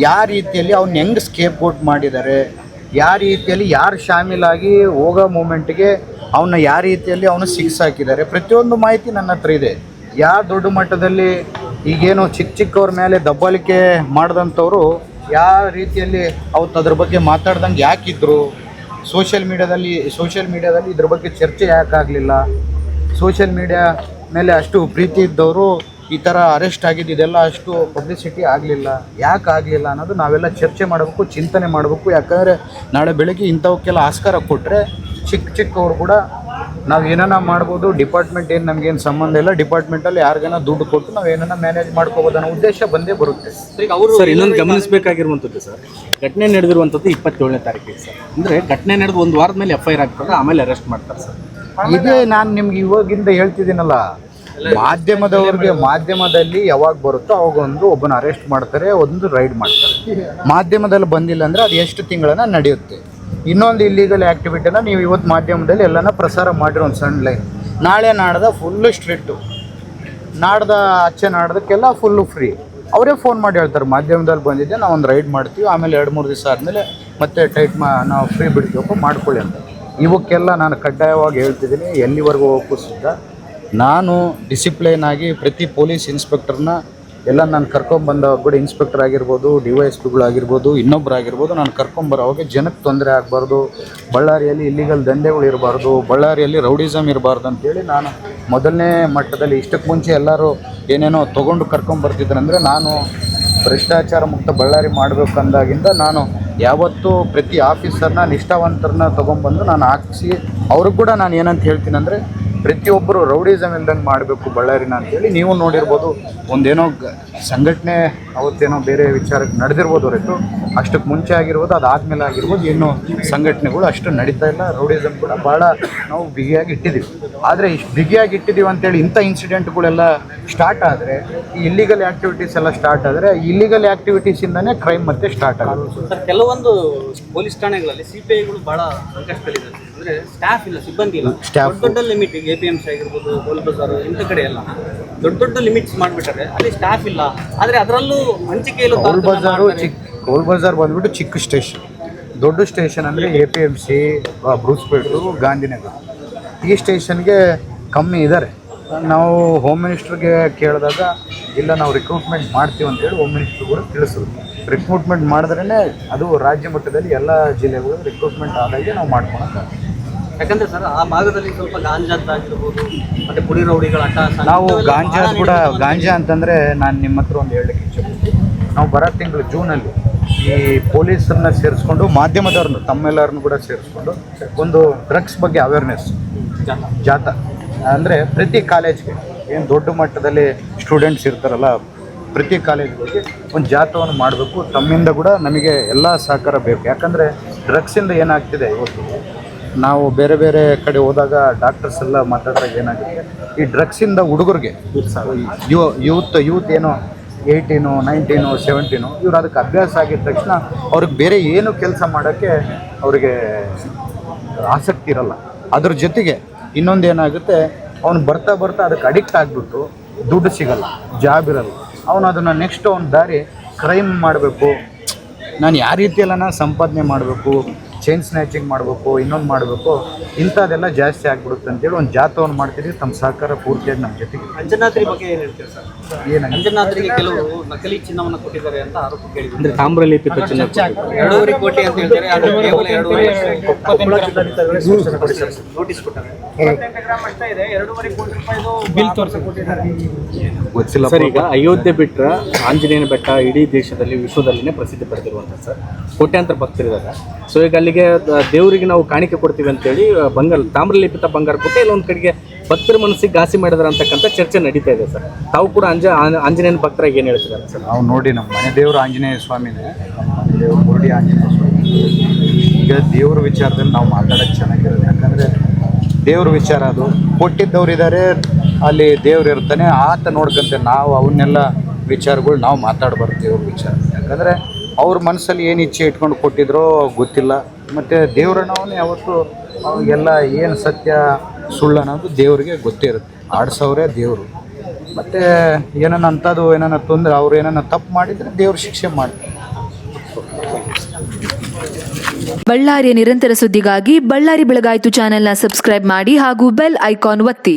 A: ಯಾವ ರೀತಿಯಲ್ಲಿ ಅವ್ನು ಹೆಂಗೆ ಸ್ಕೇಪ್ ಔಟ್ ಮಾಡಿದ್ದಾರೆ, ಯಾವ ರೀತಿಯಲ್ಲಿ ಯಾರು ಶಾಮೀಲಾಗಿ ಹೋಗೋ ಮೂಮೆಂಟ್ಗೆ ಅವನ್ನ ಯಾವ ರೀತಿಯಲ್ಲಿ ಅವನು ಹಾಕಿದ್ದಾರೆ, ಪ್ರತಿಯೊಂದು ಮಾಹಿತಿ ನನ್ನ ಹತ್ರ ಇದೆ. ಯಾವ ದೊಡ್ಡ ಮಟ್ಟದಲ್ಲಿ ಈಗೇನು ಚಿಕ್ಕವ್ರ ಮೇಲೆ ದಬ್ಬಾಳಿಕೆ ಮಾಡಿದಂಥವ್ರು ಯಾವ ರೀತಿಯಲ್ಲಿ ಅವತ್ತು ಅದ್ರ ಬಗ್ಗೆ ಮಾತಾಡ್ದಂಗೆ ಯಾಕಿದ್ರು, ಸೋಷಿಯಲ್ ಮೀಡಿಯಾದಲ್ಲಿ ಇದ್ರ ಬಗ್ಗೆ ಚರ್ಚೆ ಯಾಕಾಗಲಿಲ್ಲ, ಸೋಷಿಯಲ್ ಮೀಡಿಯಾ ಮೇಲೆ ಅಷ್ಟು ಪ್ರೀತಿ ಇದ್ದವರು ಈ ಥರ ಅರೆಸ್ಟ್ ಆಗಿದ್ದು ಇದೆಲ್ಲ ಅಷ್ಟು ಪಬ್ಲಿಸಿಟಿ ಆಗಲಿಲ್ಲ, ಯಾಕೆ ಆಗಲಿಲ್ಲ ಅನ್ನೋದು ನಾವೆಲ್ಲ ಚರ್ಚೆ ಮಾಡಬೇಕು, ಚಿಂತನೆ ಮಾಡಬೇಕು. ಯಾಕಂದರೆ ನಾಳೆ ಬೆಳಗ್ಗೆ ಇಂಥವಕ್ಕೆಲ್ಲ ಆಸ್ಕಾರ ಕೊಟ್ಟರೆ ಚಿಕ್ಕವರು ಕೂಡ ನಾವು ಏನಾನ ಮಾಡ್ಬೋದು. ಡಿಪಾರ್ಟ್ಮೆಂಟ್ ಏನು ನಮಗೇನು ಸಂಬಂಧ ಇಲ್ಲ, ಡಿಪಾರ್ಟ್ಮೆಂಟಲ್ಲಿ ಯಾರಿಗಾನ ದುಡ್ಡು ಕೊಟ್ಟು ನಾವು ಏನಾನ ಮ್ಯಾನೇಜ್ ಮಾಡ್ಕೋಬೋದು ಅನ್ನೋ ಉದ್ದೇಶ ಬಂದೇ ಬರುತ್ತೆ.
C: ಸರ್ ಇನ್ನೊಂದು ಗಮನಿಸಬೇಕಾಗಿರುವಂಥದ್ದು ಸರ್, ಘಟನೆ ನಡೆದಿರುವಂಥದ್ದು 27ನೇ ತಾರೀಕಿಗೆ ಸರ್. ಅಂದರೆ ಘಟನೆ ನಡೆದು 1 ವಾರದ ಮೇಲೆ FIR ಆಗ್ತದೆ, ಆಮೇಲೆ ಅರೆಸ್ಟ್ ಮಾಡ್ತಾರೆ ಸರ್.
A: ಇದೇ ನಾನು ನಿಮ್ಗೆ ಇವಾಗಿಂದ ಹೇಳ್ತಿದ್ದೀನಲ್ಲ, ಮಾಧ್ಯಮದಲ್ಲಿ ಯಾವಾಗ ಬರುತ್ತೋ ಅವಾಗ ಒಬ್ಬನ ಅರೆಸ್ಟ್ ಮಾಡ್ತಾರೆ, ಒಂದು ರೈಡ್ ಮಾಡ್ತಾರೆ. ಮಾಧ್ಯಮದಲ್ಲಿ ಬಂದಿಲ್ಲ ಅಂದರೆ ಅದು ಎಷ್ಟು ತಿಂಗಳನ್ನ ನಡೆಯುತ್ತೆ. ಇನ್ನೊಂದು ಇಲ್ಲೀಗಲ್ ಆ್ಯಕ್ಟಿವಿಟಿನ ನೀವು ಇವತ್ತು ಮಾಧ್ಯಮದಲ್ಲಿ ಎಲ್ಲನ ಪ್ರಸಾರ ಮಾಡಿರೋ ಒಂದು ಸಣ್ಣ ಲೈನ್, ನಾಳೆ ನಾಡ್ದ ಫುಲ್ಲು ಸ್ಟ್ರಿಕ್ಟು, ನಾಡ್ದಕ್ಕೆಲ್ಲ ಫುಲ್ಲು ಫ್ರೀ. ಅವರೇ ಫೋನ್ ಮಾಡಿ ಹೇಳ್ತಾರೆ ಮಾಧ್ಯಮದಲ್ಲಿ ಬಂದಿದ್ದೆ, ನಾವು ಒಂದು ರೈಡ್ ಮಾಡ್ತೀವಿ, ಆಮೇಲೆ 2-3 ದಿವಸ ಆದಮೇಲೆ ಮತ್ತೆ ನಾವು ಫ್ರೀ ಬಿಡ್ತೀವಪ್ಪ ಮಾಡ್ಕೊಳ್ಳಿ ಅಂತ. ಇವಕ್ಕೆಲ್ಲ ನಾನು ಕಡ್ಡಾಯವಾಗಿ ಹೇಳ್ತಿದ್ದೀನಿ, ಎಲ್ಲಿವರೆಗೂ ಹೋಗೋಕ್ಕೂ ಸಿದ್ಧ. ನಾನು ಡಿಸಿಪ್ಲೈನ್ ಆಗಿ ಪ್ರತಿ ಪೊಲೀಸ್ ಇನ್ಸ್ಪೆಕ್ಟರ್ನ ಎಲ್ಲ ನಾನು ಕರ್ಕೊಂಬಂದವಾಗ ಕೂಡ ಇನ್ಸ್ಪೆಕ್ಟರ್ ಆಗಿರ್ಬೋದು, DYSPಗಳಾಗಿರ್ಬೋದು, ಇನ್ನೊಬ್ಬರಾಗಿರ್ಬೋದು, ನಾನು ಕರ್ಕೊಂಬರೋವಾಗ ಜನಕ್ಕೆ ತೊಂದರೆ ಆಗಬಾರ್ದು, ಬಳ್ಳಾರಿಯಲ್ಲಿ ಇಲ್ಲಿಗಲ್ ದಂಧೆಗಳು ಇರಬಾರ್ದು, ಬಳ್ಳಾರಿಯಲ್ಲಿ ರೌಡಿಸಮ್ ಇರಬಾರ್ದು ಅಂತೇಳಿ ನಾನು ಮೊದಲನೇ ಮಟ್ಟದಲ್ಲಿ ಇಷ್ಟಕ್ಕೆ ಮುಂಚೆ ಎಲ್ಲರೂ ಏನೇನೋ ತೊಗೊಂಡು ಕರ್ಕೊಂಬರ್ತಿದ್ರಂದರೆ ನಾನು ಭ್ರಷ್ಟಾಚಾರ ಮುಕ್ತ ಬಳ್ಳಾರಿ ಮಾಡಬೇಕಂದಾಗಿಂದ ನಾನು ಯಾವತ್ತೂ ಪ್ರತಿ ಆಫೀಸರ್ನ ನಿಷ್ಠಾವಂತರನ್ನ ತೊಗೊಂಬಂದು ನಾನು ಹಾಕಿಸಿ ಅವ್ರಿಗೆ ಕೂಡ ನಾನು ಏನಂತ ಹೇಳ್ತೀನಿ ಅಂದರೆ ಪ್ರತಿಯೊಬ್ಬರು ರೌಡಿಸಮ್ ಇಲ್ದಂಗೆ ಮಾಡಬೇಕು ಬಳ್ಳಾರಿನ ಅಂತೇಳಿ. ನೀವು ನೋಡಿರ್ಬೋದು, ಒಂದೇನೋ ಸಂಘಟನೆ ಅವತ್ತೇನೋ ಬೇರೆ ವಿಚಾರಕ್ಕೆ ನಡೆದಿರ್ಬೋದು ಹೊರತು ಅಷ್ಟಕ್ಕೆ ಮುಂಚೆ ಆಗಿರ್ಬೋದು, ಅದಾದಮೇಲೆ ಆಗಿರ್ಬೋದು, ಇನ್ನೂ ಸಂಘಟನೆಗಳು ಅಷ್ಟು ನಡೀತಾ ಇಲ್ಲ. ರೌಡಿಸಮ್ ಕೂಡ ಭಾಳ ನಾವು ಬಿಗಿಯಾಗಿ ಇಟ್ಟಿದ್ದೀವಿ. ಆದರೆ ಇಷ್ಟು ಬಿಗಿಯಾಗಿ ಇಟ್ಟಿದ್ದೀವಿ ಅಂತೇಳಿ ಇಂಥ ಇನ್ಸಿಡೆಂಟ್ಗಳೆಲ್ಲ ಸ್ಟಾರ್ಟ್ ಆದರೆ, ಈ ಇಲ್ಲಿಗಲ್ ಆ್ಯಕ್ಟಿವಿಟೀಸ್ ಎಲ್ಲ ಸ್ಟಾರ್ಟ್ ಆದರೆ, ಇಲ್ಲಿಗಲ್ ಆ್ಯಕ್ಟಿವಿಟೀಸಿಂದನೇ ಕ್ರೈಮ್ ಮತ್ತೆ ಸ್ಟಾರ್ಟ್ ಆಗುತ್ತೆ.
D: ಸರ್ ಕೆಲವೊಂದು ಪೊಲೀಸ್ ಠಾಣೆಗಳಲ್ಲಿ CPIಗಳು ಭಾಳ ಸಂಕಷ್ಟದಲ್ಲಿದ್ದಾರೆ. ಅಂದರೆ ಸ್ಟಾಫ್ ಇಲ್ಲ, ಸಿಬ್ಬಂದಿ ಇಲ್ಲ. ದೊಡ್ಡ ಲಿಮಿಟ್ APMC ಆಗಿರ್ಬೋದು, ಗೋಲ್ ಬಜಾರ್ ಇಂಥ ಕಡೆ ಎಲ್ಲ ದೊಡ್ಡ ಲಿಮಿಟ್ಸ್ ಮಾಡಿಬಿಟ್ಟಾರೆ, ಅಲ್ಲಿ ಸ್ಟಾಫ್ ಇಲ್ಲ. ಆದರೆ ಅದರಲ್ಲೂ ಹಂಚಿಕೆಯಲ್ಲೂ
A: ಗೋಲ್ ಬಜಾರ್ ಬಂದ್ಬಿಟ್ಟು ಚಿಕ್ಕ ಸ್ಟೇಷನ್, ದೊಡ್ಡ ಸ್ಟೇಷನ್ ಅಂದರೆ APMC, ಬ್ರೂಸ್ಪೇಟು, ಗಾಂಧಿನಗರ, ಈ ಸ್ಟೇಷನ್ಗೆ ಕಮ್ಮಿ ಇದ್ದಾರೆ. ನಾವು ಹೋಮ್ ಮಿನಿಸ್ಟ್ರಿಗೆ ಕೇಳಿದಾಗ ಇಲ್ಲ ನಾವು ರಿಕ್ರೂಟ್ಮೆಂಟ್ ಮಾಡ್ತೀವಿ ಅಂತೇಳಿ ಹೋಮ್ ಮಿನಿಸ್ಟ್ರು ಕೂಡ ತಿಳಿಸಿದ್ರು. ರಿಕ್ರೂಟ್ಮೆಂಟ್ ಮಾಡಿದ್ರೇ ಅದು ರಾಜ್ಯ ಮಟ್ಟದಲ್ಲಿ ಎಲ್ಲ ಜಿಲ್ಲೆಗಳು ರಿಕ್ರೂಟ್ಮೆಂಟ್ ಆದಾಗೆ ನಾವು ಮಾಡ್ಕೊಳಕ್ಕೆ.
D: ಯಾಕಂದ್ರೆ ಸರ್ ಆ ಭಾಗದಲ್ಲಿ ಸ್ವಲ್ಪ ಗಾಂಜಾದ್ದಾಗಿರ್ಬೋದು, ಮತ್ತೆ ಪುಡಿ ರೌಡಿಗಳ
A: ನಾವು ಗಾಂಜಾ ಅಂತಂದರೆ ನಾನು ನಿಮ್ಮ ಹತ್ರ ಒಂದು ಹೇಳಲಿಕ್ಕೆ ಇಚ್ಛೆ. ನಾವು ಬರೋ ತಿಂಗಳು ಜೂನಲ್ಲಿ ಈ ಪೊಲೀಸರನ್ನ ಸೇರಿಸ್ಕೊಂಡು ಮಾಧ್ಯಮದವ್ರನ್ನ ತಮ್ಮೆಲ್ಲರನ್ನು ಕೂಡ ಸೇರಿಸ್ಕೊಂಡು ಒಂದು ಡ್ರಗ್ಸ್ ಬಗ್ಗೆ ಅವೇರ್ನೆಸ್ ಜಾಥಾ ಅಂದರೆ ಪ್ರತಿ ಕಾಲೇಜ್ಗೆ ಏನು ದೊಡ್ಡ ಮಟ್ಟದಲ್ಲಿ ಸ್ಟೂಡೆಂಟ್ಸ್ ಇರ್ತಾರಲ್ಲ ಪ್ರತಿ ಕಾಲೇಜ್ಗಳಿಗೆ ಒಂದು ಜಾಥವನ್ನು ಮಾಡಬೇಕು. ತಮ್ಮಿಂದ ಕೂಡ ನಮಗೆ ಎಲ್ಲ ಸಹಕಾರ ಬೇಕು. ಯಾಕಂದರೆ ಡ್ರಗ್ಸಿಂದ ಏನಾಗ್ತಿದೆ ಇವತ್ತು ನಾವು ಬೇರೆ ಬೇರೆ ಕಡೆ ಹೋದಾಗ ಡಾಕ್ಟರ್ಸ್ ಎಲ್ಲ ಮಾತಾಡಿದಾಗ ಏನಾಗುತ್ತೆ, ಈ ಡ್ರಗ್ಸಿಂದ ಹುಡುಗರಿಗೆ ಯೂತ್ ಏನೋ 18, 19, 17 ಇವ್ರು ಅದಕ್ಕೆ ಅಭ್ಯಾಸ ಆಗಿದ ತಕ್ಷಣ ಅವ್ರಿಗೆ ಬೇರೆ ಏನು ಕೆಲಸ ಮಾಡೋಕ್ಕೆ ಅವ್ರಿಗೆ ಆಸಕ್ತಿ ಇರಲ್ಲ. ಅದ್ರ ಜೊತೆಗೆ ಇನ್ನೊಂದು ಏನಾಗುತ್ತೆ, ಅವ್ನು ಬರ್ತಾ ಅದಕ್ಕೆ ಅಡಿಕ್ಟ್ ಆಗಿಬಿಟ್ಟು ದುಡ್ಡು ಸಿಗಲ್ಲ, ಜಾಬ್ ಇರಲ್ಲ, ಅವನು ಅದನ್ನು ನೆಕ್ಸ್ಟ್ ಅವ್ನ ದಾರಿ ಕ್ರೈಮ್ ಮಾಡಬೇಕು, ನಾನು ಯಾವ ರೀತಿಯೆಲ್ಲ ಸಂಪಾದನೆ ಮಾಡಬೇಕು, ಚೈನ್ ಸ್ನ್ಯಾಚಿಂಗ್ ಮಾಡಬೇಕು, ಇನ್ನೊಂದು ಮಾಡಬೇಕು, ಇಂಥದ್ದೆಲ್ಲ ಜಾಸ್ತಿ ಆಗಿಬಿಡುತ್ತೆ ಅಂತೇಳಿ ಒಂದು ಜಾಥವನ್ನು ಮಾಡ್ತಿದ್ದೀವಿ. ತಮ್ಮ ಸಹಕಾರ ಪೂರ್ತಿಯಾಗಿ ನಮ್ಮ ಜೊತೆಗೆ.
D: ಅಂಜನಾದ್ರಿ ಬಗ್ಗೆ ಏನು ಹೇಳ್ತೀರಾ ಸರ್?
A: ಏನು
D: ಅಂಜನಾದ್ರಿಗೆ ಕೆಲವರು ನಕಲಿ ಚಿನ್ನವನ್ನು ಕೊಟ್ಟಿದ್ದಾರೆ ಅಂತ ಆರೋಪ ಕೇಳಿದ್ರು.
C: ಅಂದ್ರೆ ತಾಮ್ರಲಿಪಿತ ಚಿನ್ನ
D: 2.5 ಕೋಟಿ ಅಂತ ಹೇಳ್ತಾರೆ. ಅದು ಕೇವಲ 2.5 ನೋಟಿಸ್ ಕೊಟ್ಟಾರೆ.
B: 28 ಗ್ರಾಮ್ ಅಷ್ಟೇ ಇದೆ, 2.5 ಕೋಟಿ ರೂಪಾಯಿದು ಬಿಲ್ ತೋರಿಸಿಕೊಟ್ಟಿದ್ದಾರೆ.
A: ಗೊತ್ತಿಲ್ಲ
C: ಸರ್. ಈಗ ಅಯೋಧ್ಯೆ ಬಿಟ್ಟರೆ ಆಂಜನೇಯನ ಬೆಟ್ಟ ಇಡೀ ದೇಶದಲ್ಲಿ ವಿಶ್ವದಲ್ಲಿನೇ ಪ್ರಸಿದ್ಧಿ ಪಡೆದಿರುವಂಥ ಸರ್, ಕೋಟ್ಯಾಂತರ ಭಕ್ತರಿದ್ದಾರೆ. ಸೊ ಈಗ ಅಲ್ಲಿಗೆ ದೇವರಿಗೆ ನಾವು ಕಾಣಿಕೆ ಕೊಡ್ತೀವಿ ಅಂತೇಳಿ ತಾಮ್ರಲಿಪಿತ ಬಂಗಾರ ಕೊಟ್ಟು ಇಲ್ಲೊಂದು ಕಡೆಗೆ ಭಕ್ತರ ಮನಸ್ಸಿಗೆ ಘಾಸಿ ಮಾಡಿದಾರೆ ಅಂತಕ್ಕಂಥ ಚರ್ಚೆ ನಡೀತಾ ಇದೆ ಸರ್. ತಾವು ಕೂಡ ಆಂಜನೇಯನ ಭಕ್ತರಾಗಿ ಏನು ಹೇಳ್ತಿದ್ದಾರೆ ಸರ್?
A: ನಾವು ನೋಡಿ ನಮ್ಮ ಮನೆ ದೇವರು ಆಂಜನೇಯ ಸ್ವಾಮಿನೇ, ನಮ್ಮ ಮನೆ ದೇವರು ಮುರುಡಿ ಆಂಜನೇಯ ಸ್ವಾಮಿ. ಈಗ ದೇವ್ರ ವಿಚಾರದಲ್ಲಿ ನಾವು ಮಾತಾಡೋದು ಚೆನ್ನಾಗಿರೋದು. ಯಾಕಂದರೆ ದೇವ್ರ ವಿಚಾರ ಅದು ಕೊಟ್ಟಿದ್ದವ್ರು ಇದ್ದಾರೆ, ಅಲ್ಲಿ ದೇವ್ರು ಇರ್ತಾನೆ, ಆತ ನೋಡ್ಕೊಂತೆ. ನಾವು ಅವನ್ನೆಲ್ಲ ವಿಚಾರಗಳು ನಾವು ಮಾತಾಡಬಾರ್ದು ದೇವ್ರ ವಿಚಾರ. ಯಾಕಂದರೆ ಅವ್ರ ಮನಸ್ಸಲ್ಲಿ ಏನು ಇಚ್ಛೆ ಇಟ್ಕೊಂಡು ಕೊಟ್ಟಿದ್ರೋ ಗೊತ್ತಿಲ್ಲ. ಮತ್ತು ದೇವ್ರನ್ನವನು ಯಾವತ್ತು ಎಲ್ಲ ಏನು ಸತ್ಯ ಸುಳ್ಳು ಅನ್ನೋದು ದೇವ್ರಿಗೆ ಗೊತ್ತೇ ಇರುತ್ತೆ. ಆಡ್ಸೋರೇ ದೇವರು. ಮತ್ತು ಏನನ್ನ ಅಂಥದ್ದು ಏನನ್ನ ತೊಂದರೆ ಅವ್ರು ಏನನ್ನ ತಪ್ಪು ಮಾಡಿದರೆ ದೇವ್ರು ಶಿಕ್ಷೆ ಮಾಡ್ತಾರೆ.
F: ಬಳ್ಳಾರಿಯ ನಿರಂತರ ಸುದ್ದಿಗಾಗಿ ಬಳ್ಳಾರಿ ಬೆಳಗಾಯಿತು ಚಾನೆಲ್ನ ಸಬ್ಸ್ಕ್ರೈಬ್ ಮಾಡಿ ಹಾಗೂ ಬೆಲ್ ಐಕಾನ್ ಒತ್ತಿ.